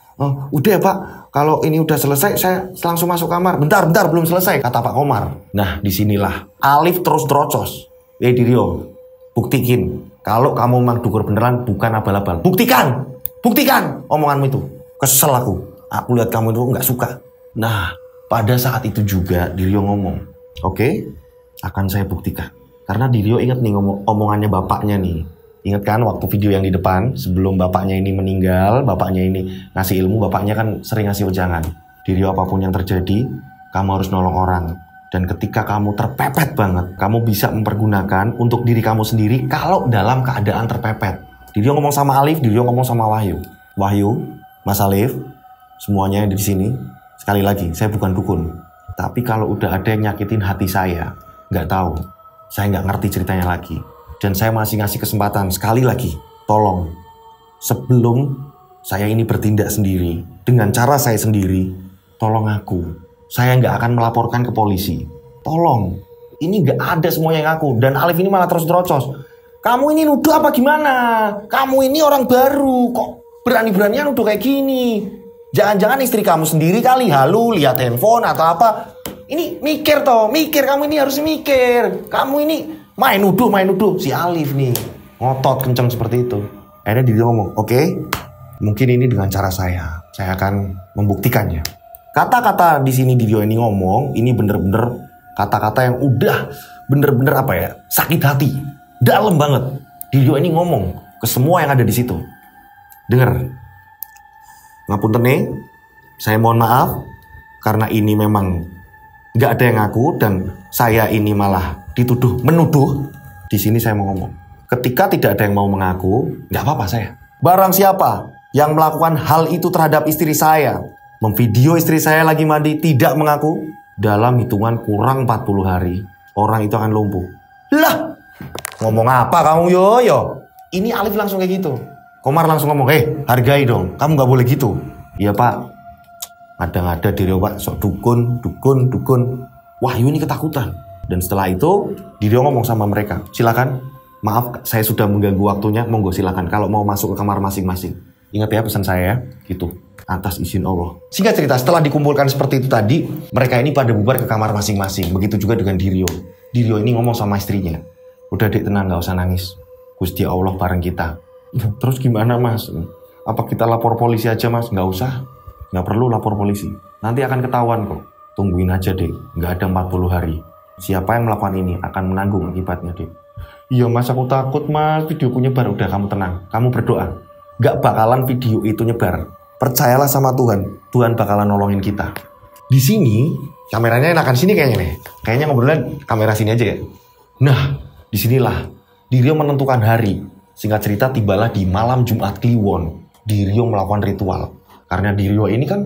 A: Udah ya Pak, kalau ini udah selesai, saya langsung masuk kamar." Bentar, belum selesai," kata Pak Komar. Nah, disinilah Alif terus terocos. Diryo, buktikin. Kalau kamu memang dukun beneran, bukan abal-abal. Buktikan omonganmu itu. Kesel aku lihat kamu itu nggak suka. Nah, pada saat itu juga Diryo ngomong, "Oke, akan saya buktikan." Karena Diryo ingat nih omongannya bapaknya nih. Ingat kan waktu video yang di depan, sebelum bapaknya ini meninggal, bapaknya ini ngasih ilmu, bapaknya kan sering ngasih wejangan. "Diryo, apapun yang terjadi, kamu harus nolong orang. Dan ketika kamu terpepet banget, kamu bisa mempergunakan untuk diri kamu sendiri kalau dalam keadaan terpepet." Diryo ngomong sama Alif, Diryo ngomong sama Wahyu. "Wahyu, Mas Alif, semuanya di sini. Sekali lagi, saya bukan dukun. Tapi kalau udah ada yang nyakitin hati saya, nggak tahu. Saya nggak ngerti ceritanya lagi. Dan saya masih ngasih kesempatan sekali lagi. Tolong, sebelum saya ini bertindak sendiri, dengan cara saya sendiri, tolong aku. Saya nggak akan melaporkan ke polisi. Tolong, ini nggak ada semuanya yang ngaku." Dan Alif ini malah terus terocos. "Kamu ini nuduh apa gimana? Kamu ini orang baru, kok berani-beraninya nuduh kayak gini? Jangan-jangan istri kamu sendiri kali halu lihat handphone atau apa? Ini mikir kamu ini harus mikir. Kamu ini main nuduh." Si Alif nih ngotot kenceng seperti itu. Akhirnya dia ngomong, "Oke, mungkin ini dengan cara saya akan membuktikannya." Kata-kata di sini Diryo ini ngomong, ini bener-bener kata-kata yang udah bener-bener sakit hati, dalam banget. Diryo ini ngomong ke semua yang ada di situ. "Dengar, ngapunten nih, saya mohon maaf karena ini memang nggak ada yang ngaku dan saya ini malah menuduh. Di sini saya mau ngomong, ketika tidak ada yang mau mengaku, nggak apa-apa saya. Barang siapa yang melakukan hal itu terhadap istri saya, Memvideo istri saya lagi mandi tidak mengaku. Dalam hitungan kurang 40 hari, orang itu akan lumpuh. Lah, ngomong apa kamu yo? Ini Alif langsung kayak gitu. Komar langsung ngomong, hargai dong, kamu gak boleh gitu. Iya pak, ada Diryo pak, sok dukun. Wahyu ini ketakutan. Dan setelah itu, Diryo ngomong sama mereka, silakan, maaf saya sudah mengganggu waktunya, monggo silakan kalau mau masuk ke kamar masing-masing. Ingat ya pesan saya ya, gitu. Atas izin Allah. Singkat cerita, setelah dikumpulkan seperti itu tadi, mereka ini pada bubar ke kamar masing-masing. Begitu juga dengan Diryo. Diryo ini ngomong sama istrinya, udah dek tenang, gak usah nangis. Gusti Allah bareng kita. Terus gimana mas? Apa kita lapor polisi aja mas? Gak usah. Gak perlu lapor polisi. Nanti akan ketahuan kok. Tungguin aja dek. Gak ada 40 hari. Siapa yang melakukan ini akan menanggung akibatnya dek. Iya mas, aku takut mas. Videoku nyebar. Udah kamu tenang. Kamu berdoa. Gak bakalan video itu nyebar. Percayalah sama Tuhan. Tuhan bakalan nolongin kita. Di sini kameranya enakan sini kayaknya nih. Kayaknya ngobrolnya kamera sini aja ya. Nah, disinilah Diryo menentukan hari. Singkat cerita tibalah di malam Jumat Kliwon. Diryo melakukan ritual. Karena Diryo ini kan,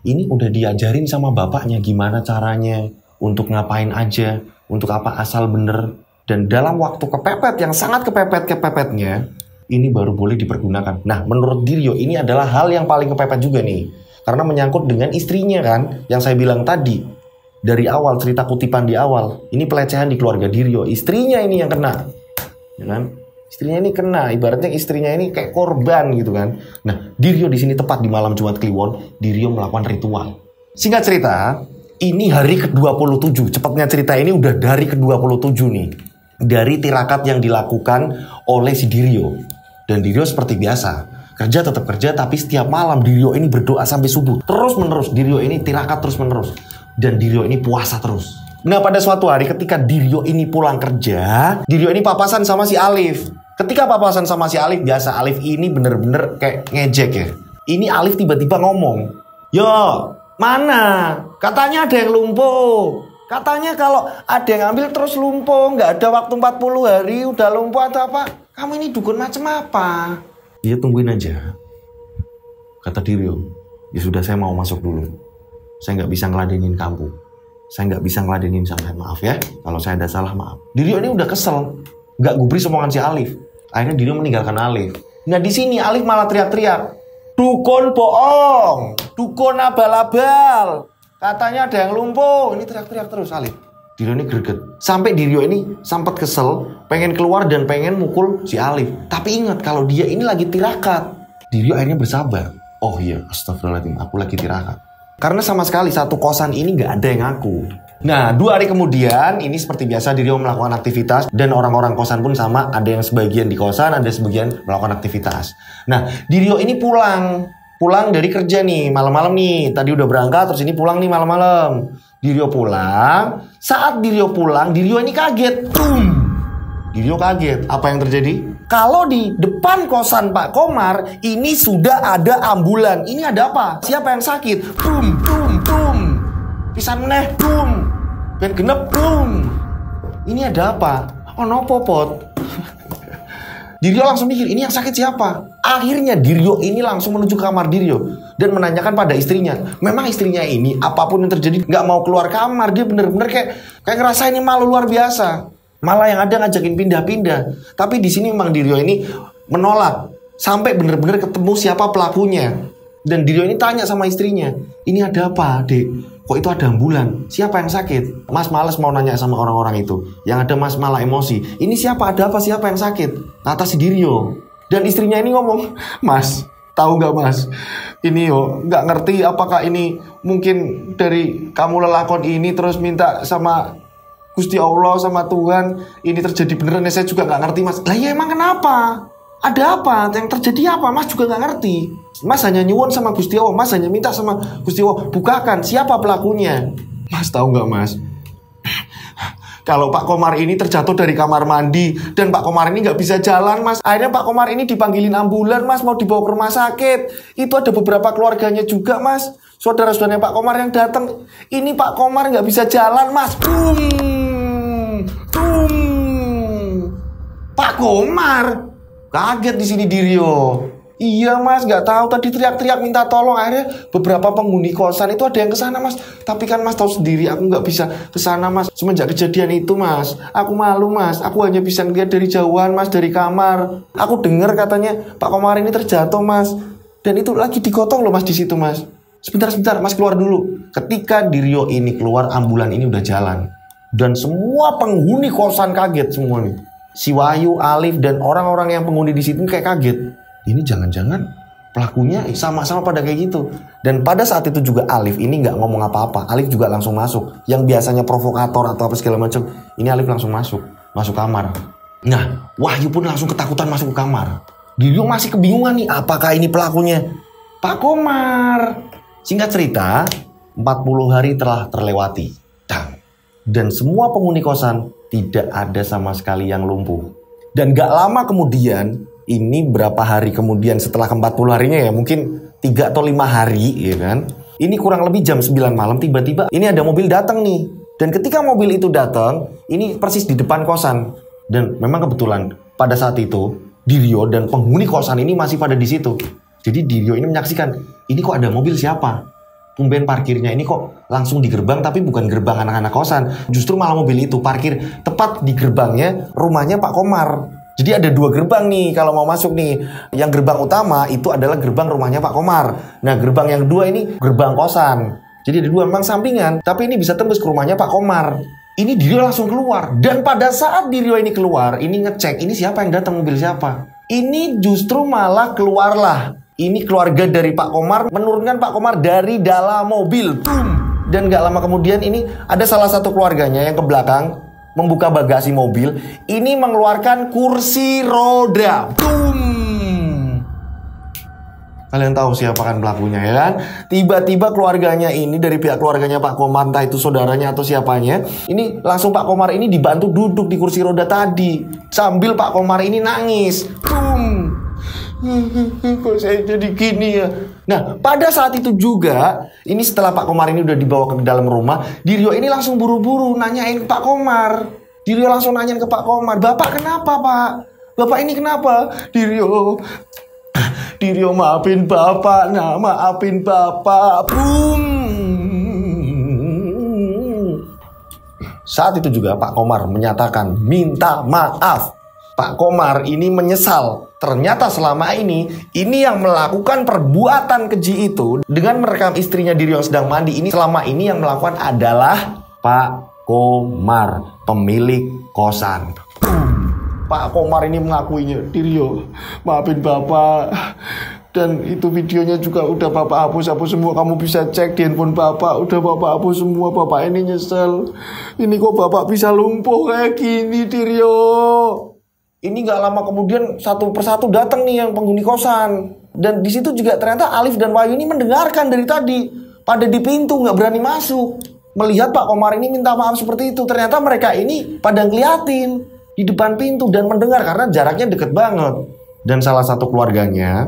A: ini udah diajarin sama bapaknya gimana caranya, untuk ngapain aja, untuk apa asal bener. Dan dalam waktu kepepet yang sangat kepepetnya, ini baru boleh dipergunakan. Nah, menurut Diryo ini adalah hal yang paling kepepet juga nih. Karena menyangkut dengan istrinya kan, yang saya bilang tadi. Dari awal, cerita kutipan di awal. Ini pelecehan di keluarga Diryo. Istrinya ini yang kena. Ya kan? Istrinya ini kena. Ibaratnya istrinya ini kayak korban gitu kan. Nah, Diryo di sini tepat di malam Jumat Kliwon. Diryo melakukan ritual. Singkat cerita, ini hari ke-27. Cepatnya cerita ini udah dari ke-27 nih. Dari tirakat yang dilakukan oleh si Diryo. Dan Diryo seperti biasa, kerja tetap kerja, tapi setiap malam Diryo ini berdoa sampai subuh. Terus menerus, Diryo ini tirakat terus menerus. Dan Diryo ini puasa terus. Nah, pada suatu hari ketika Diryo ini pulang kerja, Diryo ini papasan sama si Alif. Ketika papasan sama si Alif, biasa Alif ini bener-bener kayak ngejek ya. Ini Alif tiba-tiba ngomong, "Yo, mana? Katanya ada yang lumpuh. Katanya kalau ada yang ambil terus lumpuh, nggak ada waktu 40 hari, udah lumpuh atau apa? Kamu ini dukun macam apa?" Iya, tungguin aja. Kata Diryo, ya sudah saya mau masuk dulu. Saya nggak bisa ngeladenin kamu. Saya nggak bisa ngeladenin sampai maaf ya. Kalau saya ada salah maaf. Diryo ini udah kesel. Nggak gubris omongan si Alif. Akhirnya Diryo meninggalkan Alif. Nah di sini Alif malah teriak-teriak. Dukun bohong. Dukun abal-abal. Katanya ada yang lumpuh. Ini teriak-teriak terus Alif. Diryo ini greget. Sampai Diryo ini sempat kesel. Pengen keluar dan pengen mukul si Alif. Tapi ingat kalau dia ini lagi tirakat. Diryo akhirnya bersabar. Oh iya, astagfirullahaladzim. Aku lagi tirakat. Karena sama sekali satu kosan ini nggak ada yang ngaku. Nah, 2 hari kemudian, ini seperti biasa Diryo melakukan aktivitas. Dan orang-orang kosan pun sama, ada yang sebagian di kosan, ada sebagian melakukan aktivitas. Nah, Diryo ini pulang dari kerja nih, malam-malam nih. Tadi udah berangkat, terus ini pulang nih malam-malam. Diryo pulang, saat Diryo pulang, Diryo ini kaget. Diryo kaget, apa yang terjadi? Kalau di depan kosan Pak Komar, ini sudah ada ambulan. Ini ada apa? Siapa yang sakit? Pisan meneh, ben genep, Ini ada apa? Oh no popot. Diryo langsung mikir, ini yang sakit siapa? Akhirnya Diryo ini langsung menuju kamar Diryo dan menanyakan pada istrinya. Memang istrinya ini apapun yang terjadi nggak mau keluar kamar. Dia bener-bener kayak ngerasa ini malu luar biasa. Malah yang ada ngajakin pindah-pindah. Tapi di sini memang Diryo ini menolak sampai bener-bener ketemu siapa pelakunya. Dan Diryo ini tanya sama istrinya, ini ada apa, Dek? Kok itu ada ambulan? Siapa yang sakit? Mas males mau nanya sama orang-orang itu. Yang ada Mas malah emosi. Ini siapa? Ada apa? Siapa yang sakit? Kata si Diryo. Dan istrinya ini ngomong, Mas, tahu nggak Mas? Ini nggak ngerti apakah ini mungkin dari kamu lelakon ini terus minta sama Gusti Allah sama Tuhan. Ini terjadi beneran ya, saya juga nggak ngerti Mas. Lah ya emang kenapa? Ada apa? Yang terjadi apa? Mas juga nggak ngerti. Mas hanya nyuwun sama Gusti Allah. Mas hanya minta sama Gusti Allah. Bukakan siapa pelakunya. Mas tahu nggak Mas? Kalau Pak Komar ini terjatuh dari kamar mandi. Dan Pak Komar ini nggak bisa jalan Mas. Akhirnya Pak Komar ini dipanggilin ambulan Mas. Mau dibawa ke rumah sakit. Itu ada beberapa keluarganya juga Mas. Saudara-saudaranya Pak Komar yang datang. Ini Pak Komar nggak bisa jalan Mas. Pak Komar. Kaget di sini Diryo. Iya mas, nggak tahu tadi teriak-teriak minta tolong. Akhirnya beberapa penghuni kosan itu ada yang kesana mas. Tapi kan mas tahu sendiri aku nggak bisa kesana mas. Semenjak kejadian itu mas, aku malu mas. Aku hanya bisa ngeliat dari jauhan mas, dari kamar. Aku dengar katanya Pak Komar ini terjatuh mas. Dan itu lagi digotong loh mas di situ mas. Sebentar mas keluar dulu. Ketika Diryo ini keluar, ambulan ini udah jalan. Dan semua penghuni kosan kaget semua nih. Si Wahyu, Alif dan orang-orang yang penghuni di situ kayak kaget. Ini jangan-jangan pelakunya sama-sama pada kayak gitu. Dan pada saat itu juga Alif ini nggak ngomong apa-apa. Alif juga langsung masuk. Yang biasanya provokator atau apa segala macam, ini Alif langsung masuk kamar. Nah, Wahyu pun langsung ketakutan masuk ke kamar. Diryo masih kebingungan nih, apakah ini pelakunya Pak Komar? Singkat cerita, 40 hari telah terlewati. Dan semua penghuni kosan tidak ada sama sekali yang lumpuh. Dan gak lama kemudian, ini berapa hari kemudian setelah ke 40 harinya ya, mungkin 3 atau 5 hari ya kan. Ini kurang lebih jam 9 malam tiba-tiba ini ada mobil datang nih. Dan ketika mobil itu datang, ini persis di depan kosan. Dan memang kebetulan pada saat itu Diryo dan penghuni kosan ini masih pada di situ. Jadi Diryo ini menyaksikan, ini kok ada mobil siapa? Tumben parkirnya ini kok langsung di gerbang tapi bukan gerbang anak-anak kosan. Justru malah mobil itu parkir tepat di gerbangnya rumahnya Pak Komar. Jadi ada 2 gerbang nih kalau mau masuk nih. Yang gerbang utama itu adalah gerbang rumahnya Pak Komar. Nah gerbang yang kedua ini gerbang kosan. Jadi ada 2 memang sampingan. Tapi ini bisa tembus ke rumahnya Pak Komar. Ini Diryo langsung keluar. Dan pada saat Diryo ini keluar, ini ngecek ini siapa yang datang, mobil siapa. Ini justru malah keluarlah. Ini keluarga dari Pak Komar menurunkan Pak Komar dari dalam mobil. Boom. Dan gak lama kemudian ini ada salah satu keluarganya yang ke belakang membuka bagasi mobil. Ini mengeluarkan kursi roda. Boom. Kalian tahu siapa kan pelakunya ya kan? Tiba-tiba keluarganya ini dari pihak keluarganya Pak Komar, entah itu saudaranya atau siapanya, ini langsung Pak Komar ini dibantu duduk di kursi roda tadi. Sambil Pak Komar ini nangis. Boom. Kok saya jadi gini ya. Nah pada saat itu juga, ini setelah Pak Komar ini udah dibawa ke dalam rumah, Diryo ini langsung buru-buru nanyain Pak Komar. Diryo langsung nanyain ke Pak Komar, Bapak kenapa Pak? Bapak ini kenapa? Diryo maafin Bapak, nah maafin Bapak. Boom. Saat itu juga Pak Komar menyatakan minta maaf. Pak Komar ini menyesal. Ternyata selama ini yang melakukan perbuatan keji itu dengan merekam istrinya Diryo yang sedang mandi ini, selama ini yang melakukan adalah Pak Komar, pemilik kosan. Pak Komar ini mengakuinya, Diryo, maafin Bapak. Dan itu videonya juga udah Bapak hapus semua. Kamu bisa cek di handphone Bapak, udah Bapak hapus semua. Bapak ini nyesel. Ini kok Bapak bisa lumpuh kayak gini, Diryo. Ini gak lama kemudian satu persatu datang nih yang penghuni kosan. Dan di situ juga ternyata Alif dan Wahyu ini mendengarkan dari tadi. Pada di pintu gak berani masuk. Melihat Pak Komar ini minta maaf seperti itu. Ternyata mereka ini pada ngeliatin di depan pintu dan mendengar karena jaraknya deket banget. Dan salah satu keluarganya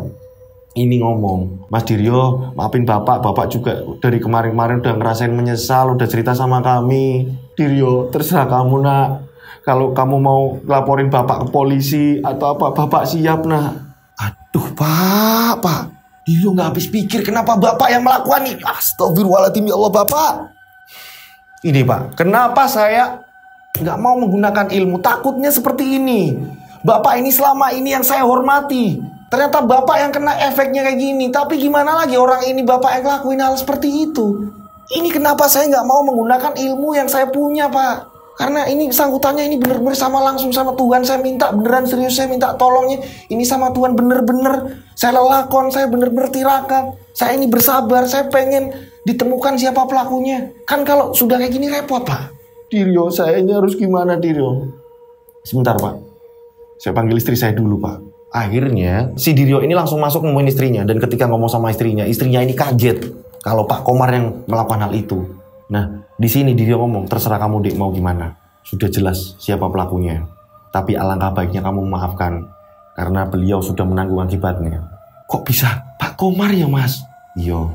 A: ini ngomong, Mas Diryo maafin Bapak. Bapak juga dari kemarin-kemarin udah ngerasain menyesal, udah cerita sama kami. Diryo terserah kamu nak. Kalau kamu mau laporin Bapak ke polisi atau apa, Bapak siap nah. Aduh Pak. Diryo gak habis pikir kenapa Bapak yang melakukan ini. Astagfirullahaladzim ya Allah Bapak. Ini Pak, kenapa saya gak mau menggunakan ilmu? Takutnya seperti ini. Bapak ini selama ini yang saya hormati. Ternyata Bapak yang kena efeknya kayak gini. Tapi gimana lagi orang ini Bapak yang ngelakuin hal seperti itu. Ini kenapa saya gak mau menggunakan ilmu yang saya punya Pak. Karena ini sangkutannya ini bener-bener sama langsung sama Tuhan. Saya minta beneran serius, saya minta tolongnya. Ini sama Tuhan bener-bener. Saya lelakon, saya bener-bener tirakat. Saya ini bersabar, saya pengen ditemukan siapa pelakunya. Kan kalau sudah kayak gini repot Pak. Diryo, saya ini harus gimana Diryo? Sebentar Pak, saya panggil istri saya dulu Pak. Akhirnya si Diryo ini langsung masuk ngomongin istrinya. Dan ketika ngomong sama istrinya ini kaget kalau Pak Komar yang melakukan hal itu. Nah, di sini Diryo ngomong, terserah kamu Dik mau gimana. Sudah jelas siapa pelakunya. Tapi alangkah baiknya kamu memaafkan karena beliau sudah menanggung akibatnya. Kok bisa Pak Komar ya Mas? Yo,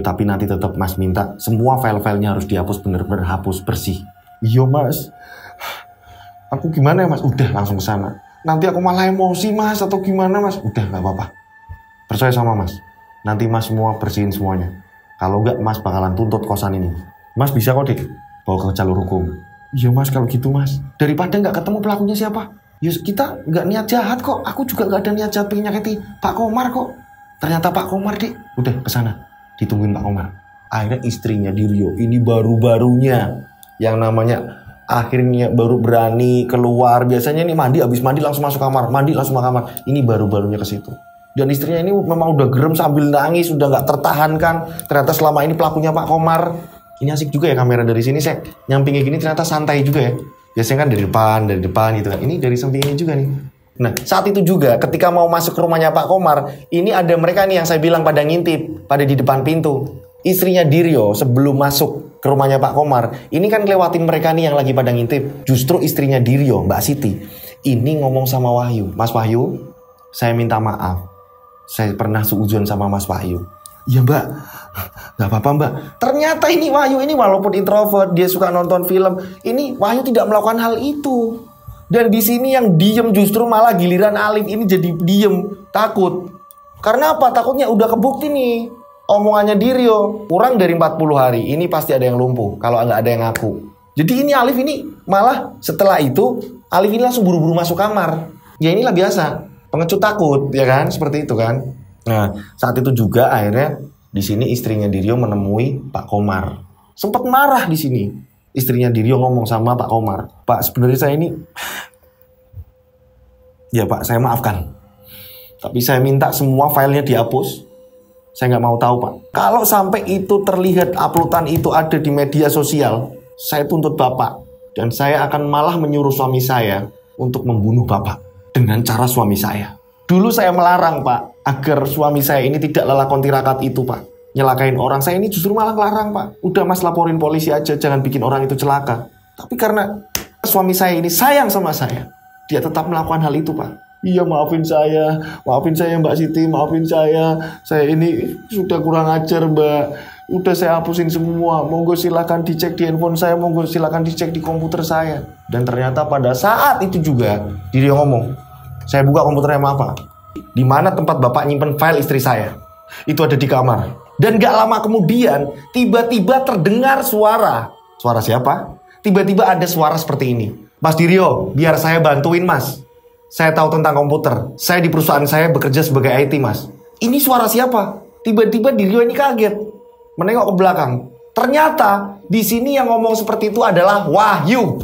A: tapi nanti tetap Mas minta semua file-filenya harus dihapus bener-bener hapus bersih. Iya Mas. Aku gimana ya Mas? Udah langsung ke sana. Nanti aku malah emosi Mas atau gimana Mas? Udah gak apa-apa. Percaya sama mas. Nanti mas semua bersihin semuanya. Kalau enggak mas bakalan tuntut kosan ini. Mas bisa kok dik bawa ke jalur hukum. Iya mas kalau gitu mas. Daripada nggak ketemu pelakunya siapa. Yus kita nggak niat jahat kok. Aku juga nggak ada niat jahat pengen nyakiti Pak Komar kok. Ternyata Pak Komar dik. Udah kesana. Ditungguin Pak Komar. Akhirnya istrinya Diryo. Ini baru-barunya. Yang namanya akhirnya baru berani keluar. Biasanya ini mandi. Abis mandi langsung masuk kamar. Mandi langsung masuk kamar. Ini baru-barunya ke situ. Dan istrinya ini memang udah gerem sambil nangis. Udah nggak tertahankan. Ternyata selama ini pelakunya Pak Komar. Ini asik juga ya kamera dari sini saya nyampingnya gini ternyata santai juga ya. Biasanya kan dari depan gitu kan. Ini dari sampingnya juga nih. Nah saat itu juga ketika mau masuk ke rumahnya Pak Komar, ini ada mereka nih yang saya bilang pada ngintip, pada di depan pintu. Istrinya Diryo sebelum masuk ke rumahnya Pak Komar, ini kan lewatin mereka nih yang lagi pada ngintip. Justru istrinya Diryo, Mbak Siti, ini ngomong sama Wahyu, Mas Wahyu, saya minta maaf. Saya pernah seuzon sama Mas Wahyu. Iya mbak, gak apa-apa mbak. Ternyata ini Wahyu ini walaupun introvert, dia suka nonton film. Ini Wahyu tidak melakukan hal itu. Dan di sini yang diem justru malah giliran Alif ini jadi diem, takut. Karena apa? Takutnya udah kebukti nih. Omongannya Diryo, kurang dari 40 hari, ini pasti ada yang lumpuh kalau nggak ada yang ngaku. Jadi ini Alif ini malah setelah itu, Alif ini langsung buru-buru masuk kamar. Ya inilah biasa, pengecut takut, ya kan? Seperti itu kan. Nah, saat itu juga akhirnya di sini istrinya Diryo menemui Pak Komar. Sempat marah di sini. Istrinya Diryo ngomong sama Pak Komar, Pak sebenarnya saya ini, ya Pak saya maafkan. Tapi saya minta semua filenya dihapus. Saya nggak mau tahu Pak. Kalau sampai itu terlihat uploadan itu ada di media sosial, saya tuntut Bapak. Dan saya akan malah menyuruh suami saya untuk membunuh Bapak dengan cara suami saya. Dulu saya melarang Pak, agar suami saya ini tidak lelakon tirakat itu Pak. Nyelakain orang, saya ini justru malah larang Pak. Udah mas laporin polisi aja, jangan bikin orang itu celaka. Tapi karena suami saya ini sayang sama saya, dia tetap melakukan hal itu Pak. Iya maafin saya Mbak Siti, maafin saya ini sudah kurang ajar Mbak. Udah saya hapusin semua, monggo silakan dicek di handphone saya, monggo silakan dicek di komputer saya. Dan ternyata pada saat itu juga, dia ngomong, saya buka komputernya sama apa? Di mana tempat Bapak nyimpen file istri saya? Itu ada di kamar. Dan gak lama kemudian, tiba-tiba terdengar suara. Suara siapa? Tiba-tiba ada suara seperti ini. Mas Diryo, biar saya bantuin mas. Saya tahu tentang komputer. Saya di perusahaan saya bekerja sebagai IT mas. Ini suara siapa? Tiba-tiba Diryo ini kaget. Menengok ke belakang. Ternyata di sini yang ngomong seperti itu adalah Wahyu.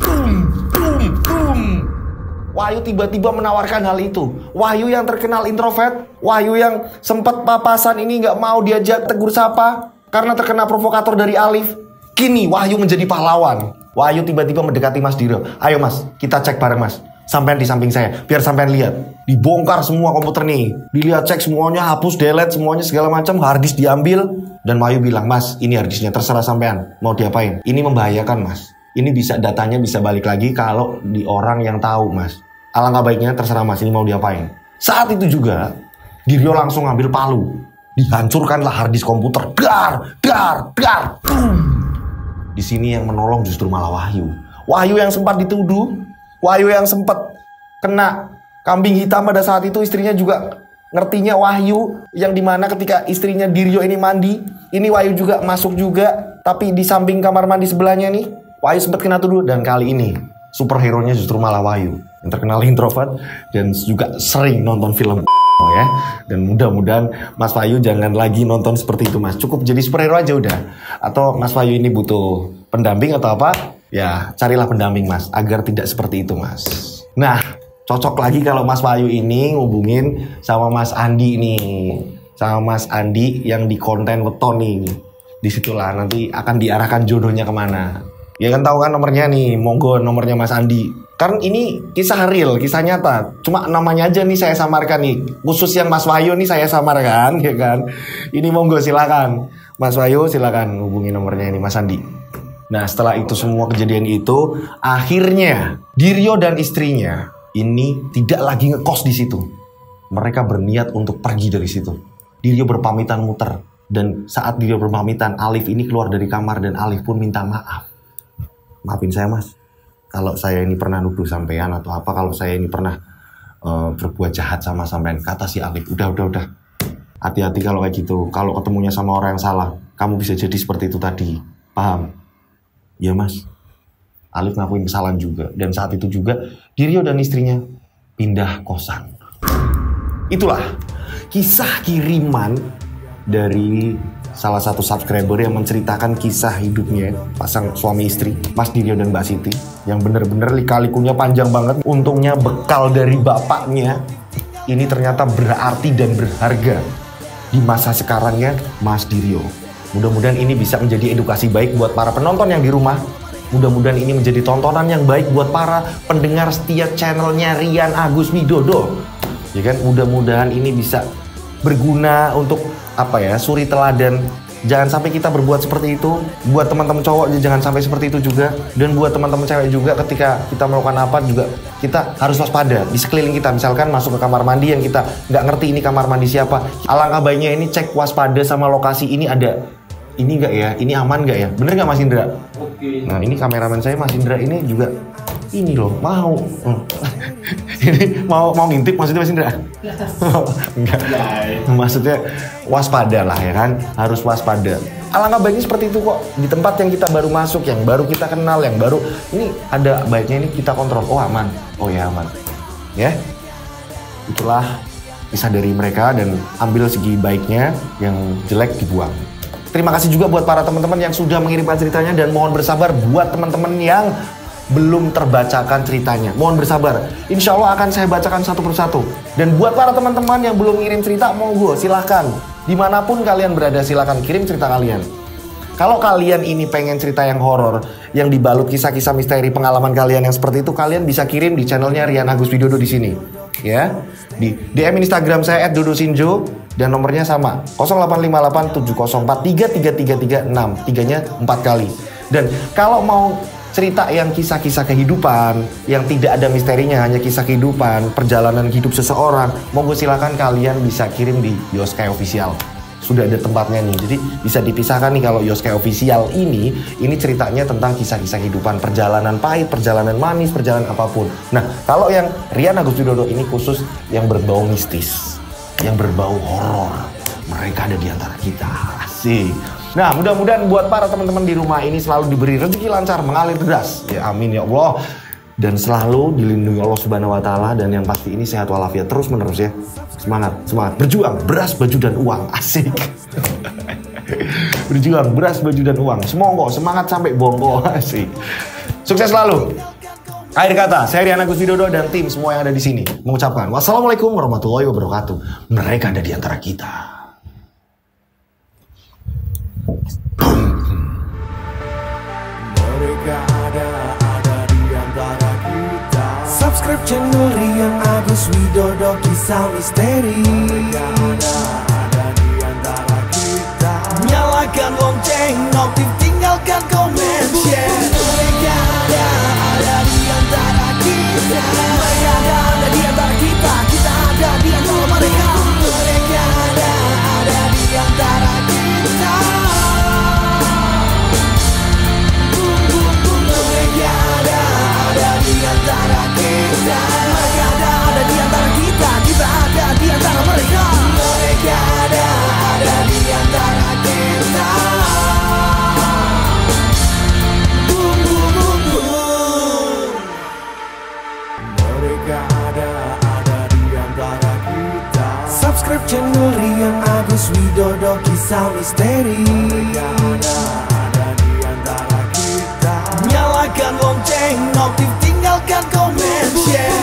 A: Wahyu tiba-tiba menawarkan hal itu. Wahyu yang terkenal introvert, Wahyu yang sempat papasan ini nggak mau diajak tegur sapa karena terkena provokator dari Alif. Kini Wahyu menjadi pahlawan. Wahyu tiba-tiba mendekati Mas Diryo. Ayo mas, kita cek bareng mas. Sampean di samping saya, biar sampean lihat. Dibongkar semua komputer nih. Dilihat cek semuanya, hapus, delete semuanya segala macam. Harddisk diambil. Dan Wahyu bilang, mas ini harddisknya terserah sampean. Mau diapain? Ini membahayakan mas. Ini bisa datanya bisa balik lagi kalau di orang yang tahu mas. Alangkah baiknya terserah mas ini mau diapain. Saat itu juga Diryo langsung ngambil palu. Dihancurkanlah harddisk komputer. Dar. Di sini yang menolong justru malah Wahyu. Wahyu yang sempat dituduh, Wahyu yang sempat kena kambing hitam pada saat itu, istrinya juga ngertinya Wahyu, yang dimana ketika istrinya Diryo ini mandi, ini Wahyu juga masuk juga, tapi di samping kamar mandi sebelahnya nih, Wahyu sempat kena tuduh. Dan kali ini superhero-nya justru malah Wahyu, yang terkenal introvert dan juga sering nonton film ya. Dan mudah-mudahan Mas Wahyu jangan lagi nonton seperti itu mas. Cukup jadi superhero aja udah. Atau Mas Wahyu ini butuh pendamping atau apa? Ya carilah pendamping mas, agar tidak seperti itu mas. Nah cocok lagi kalau Mas Wahyu ini ngubungin sama Mas Andi nih. Sama Mas Andi yang di konten weton nih. Disitulah nanti akan diarahkan jodohnya kemana. Ya kan tahu kan nomornya nih, monggo nomornya Mas Andi. Karena ini kisah real, kisah nyata. Cuma namanya aja nih saya samarkan nih. Khusus yang Mas Wahyu nih saya samarkan, ya kan. Ini monggo silakan. Mas Wahyu silakan hubungi nomornya ini Mas Andi. Nah setelah itu semua kejadian itu, akhirnya Diryo dan istrinya ini tidak lagi ngekos di situ. Mereka berniat untuk pergi dari situ. Diryo berpamitan muter. Dan saat Diryo berpamitan, Alif ini keluar dari kamar dan Alif pun minta maaf. Maafin saya mas, kalau saya ini pernah nuduh sampean atau apa, kalau saya ini pernah berbuat jahat sama sampean. Kata si Alif, udah. Hati-hati kalau kayak gitu. Kalau ketemunya sama orang yang salah, kamu bisa jadi seperti itu tadi. Paham? Ya mas. Alif ngakuin kesalahan juga. Dan saat itu juga Dirio dan istrinya pindah kosan. Itulah kisah kiriman dari salah satu subscriber yang menceritakan kisah hidupnya pasang suami istri, Mas Dirio dan Mbak Siti, yang bener-bener lika-likunya panjang banget. Untungnya bekal dari bapaknya ini ternyata berarti dan berharga di masa sekarangnya Mas Dirio. Mudah-mudahan ini bisa menjadi edukasi baik buat para penonton yang di rumah. Mudah-mudahan ini menjadi tontonan yang baik buat para pendengar setia channelnya Rian Agus Widodo. Ya kan, mudah-mudahan ini bisa berguna untuk suri teladan. Jangan sampai kita berbuat seperti itu. Buat teman-teman cowok jangan sampai seperti itu juga. Dan buat teman-teman cewek juga, ketika kita melakukan apa juga kita harus waspada di sekeliling kita. Misalkan masuk ke kamar mandi yang kita nggak ngerti ini kamar mandi siapa, alangkah baiknya ini cek waspada sama lokasi ini ada ini nggak ya, ini aman nggak ya, bener nggak Mas Indra? Oke. Nah ini kameramen saya Mas Indra ini juga ini loh mau ini mau ngintip maksudnya Mas Indra? Enggak. Maksudnya waspada lah ya kan, harus waspada. Alangkah baiknya seperti itu kok, di tempat yang kita baru masuk, yang baru kita kenal, yang baru ini ada baiknya ini kita kontrol. Oh aman, oh ya aman, ya. Itulah kisah dari mereka dan ambil segi baiknya, yang jelek dibuang. Terima kasih juga buat para teman-teman yang sudah mengirimkan ceritanya dan mohon bersabar buat teman-teman yang belum terbacakan ceritanya. Mohon bersabar. Insya Allah akan saya bacakan satu persatu. Dan buat para teman-teman yang belum ngirim cerita, monggo silahkan. Dimanapun kalian berada silahkan kirim cerita kalian. Kalau kalian ini pengen cerita yang horor, yang dibalut kisah-kisah misteri pengalaman kalian yang seperti itu, kalian bisa kirim di channelnya Rian Agus Widodo di sini. Ya, di DM Instagram saya @dodosinjo dan nomornya sama 085870433336, tiganya 4 kali. Dan kalau mau cerita yang kisah-kisah kehidupan yang tidak ada misterinya, hanya kisah kehidupan, perjalanan hidup seseorang, monggo silakan kalian bisa kirim di Yoskay Official. Sudah ada tempatnya nih, jadi bisa dipisahkan nih. Kalau Yoskay Official ini ceritanya tentang kisah-kisah kehidupan, perjalanan pahit, perjalanan manis, perjalanan apapun. Nah, kalau yang Rian Agus Widodo ini khusus yang berbau mistis, yang berbau horor. Mereka ada di antara kita, asik. Nah, mudah-mudahan buat para teman-teman di rumah ini selalu diberi rezeki lancar, mengalir deras. Ya amin ya Allah. Dan selalu dilindungi Allah Subhanahu wa taala, dan yang pasti ini sehat walafiat terus menerus ya. Semangat, semangat. Berjuang, beras, baju dan uang. Asik. Berjuang, beras, baju dan uang. Semoga semangat sampai bongko. Asik. Sukses selalu. Akhir kata, saya Rian Agus Widodo dan tim semua yang ada di sini mengucapkan wassalamualaikum warahmatullahi wabarakatuh. Mereka ada di antara kita.
B: Mereka ada di antara kita. Subscribe channel Rian Agus Widodo, kisah misteri. Mereka ada di antara kita. Nyalakan lonceng, notif, tinggalkan komen, share. Mereka ada di antara kita. Mereka ada di antara kita. Kita ada di antara mereka. Mereka ada di antara kita. Di antara kita, mereka ada di antara kita, kita ada di antara mereka. Mereka ada di antara kita. Boom, boom, boom, boom. Mereka ada di antara kita. Subscribe channel Rian Agus Widodo, kisah misteri. Mereka ada di antara kita. Nyalakan lonceng, notif, tinggalkan komen, share.